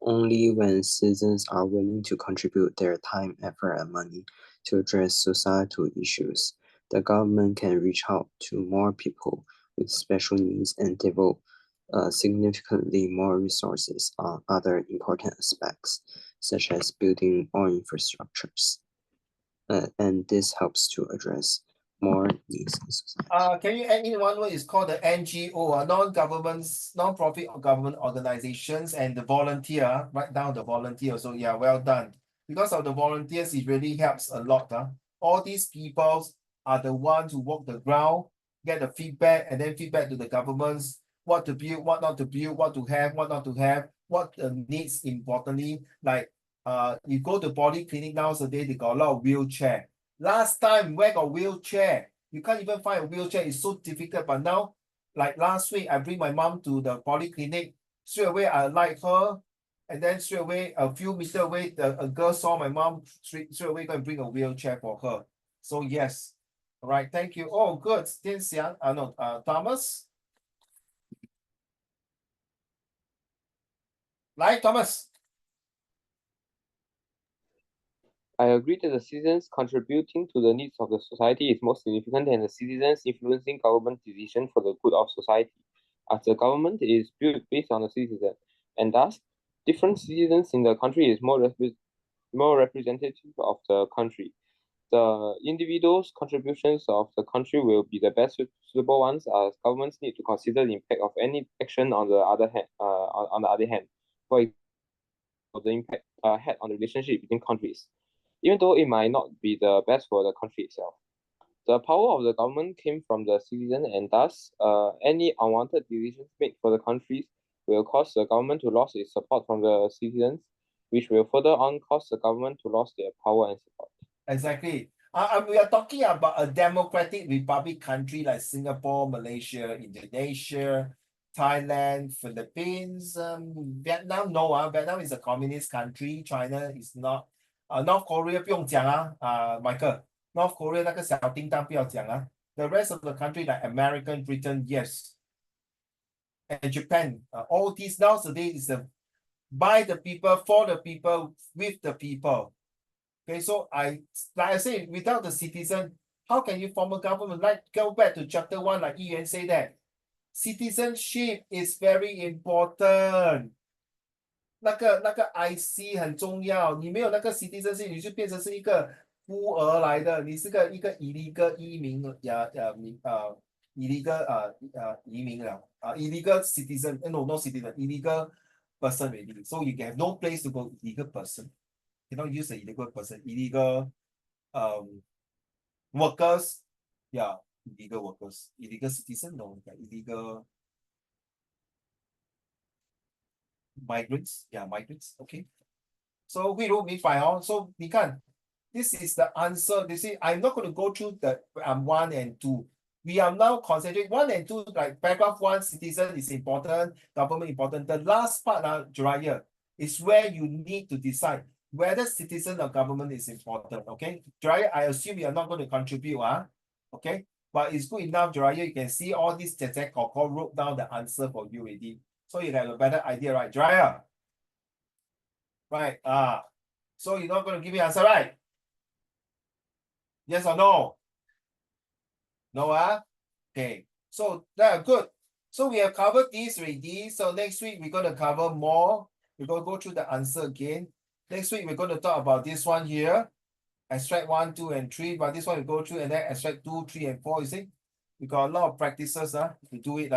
Only when citizens are willing to contribute their time, effort, and money to address societal issues, the government can reach out to more people with special needs and devote significantly more resources on other important aspects, such as building more infrastructures. And this helps to address more needs in society. Can you add in one word? It's called the NGO, non-governments, non-profit or government organizations, and the volunteer. Write down the volunteer. So yeah, well done. Because of the volunteers, it really helps a lot. All these people are the ones who walk the ground, get the feedback, and then feedback to the governments what to build, what not to build, what to have, what not to have, what needs importantly. Like you go to polyclinic nowadays, they got a lot of wheelchair. Last time, where got wheelchair? You can't even find a wheelchair. It's so difficult. But now, like last week, I bring my mom to the polyclinic. Straight away, I like her. And then straight away, a few meters away, a girl saw my mom, straight away go and bring a wheelchair for her. So yes. All right, thank you. Oh, good. Thomas. Like Thomas. I agree that the citizens contributing to the needs of the society is more significant than the citizens influencing government decisions for the good of society, as the government is built based on the citizen, and thus different citizens in the country is more representative of the country. The individual's contributions of the country will be the best suitable ones, as governments need to consider the impact of any action on the other hand. For example, the impact had on the relationship between countries, even though it might not be the best for the country itself. The power of the government came from the citizen, and thus any unwanted decisions made for the countries will cause the government to lose its support from the citizens, which will further on cause the government to lose their power and support. Exactly. We are talking about a democratic republic country like Singapore, Malaysia, Indonesia, Thailand, Philippines, Vietnam. No, Vietnam is a communist country. China is not. North Korea 不用讲Michael. North Korea 那个小叮当不要讲The rest of the country like American, Britain, yes. And Japan, all these nowadays is by the people, for the people, with the people. Okay, so like I say, without the citizen, how can you form a government? Like go back to chapter 1, like Yi Yuan say that citizenship is very important. 那个 IC 很重要，你没有那个 citizenship，你就变成是一个孤儿来的，你是一个 illegal 移民illegal 移民了illegal citizen no citizen illegal person already. So you have no place to go. Illegal person cannot use the illegal person. Illegal workers, yeah, illegal workers. Illegal citizen, no, illegal migrants, yeah, migrants. Okay. So we don't mean fine. So we can. This is the answer. They say I'm not going to go through the 1 and 2. We are now concentrating 1 and 2, like paragraph 1, citizen is important, government important. The last part, Jiraiya, is where you need to decide whether citizen or government is important. Okay, Jiraiya, I assume you are not going to contribute, okay, but it's good enough, Jiraiya. You can see all these Koko wrote down the answer for you already, so you have a better idea, right, Jiraiya? Right, so you're not going to give me answer, right? Yes or no? No, okay, so that's good. So we have covered this already. So next week we're going to cover more. We're going to go through the answer again. Next week we're going to talk about this one here. Extract 1, 2, and 3. But this one we go through and then extract 2, 3, and 4. You see, we got a lot of practices to do it.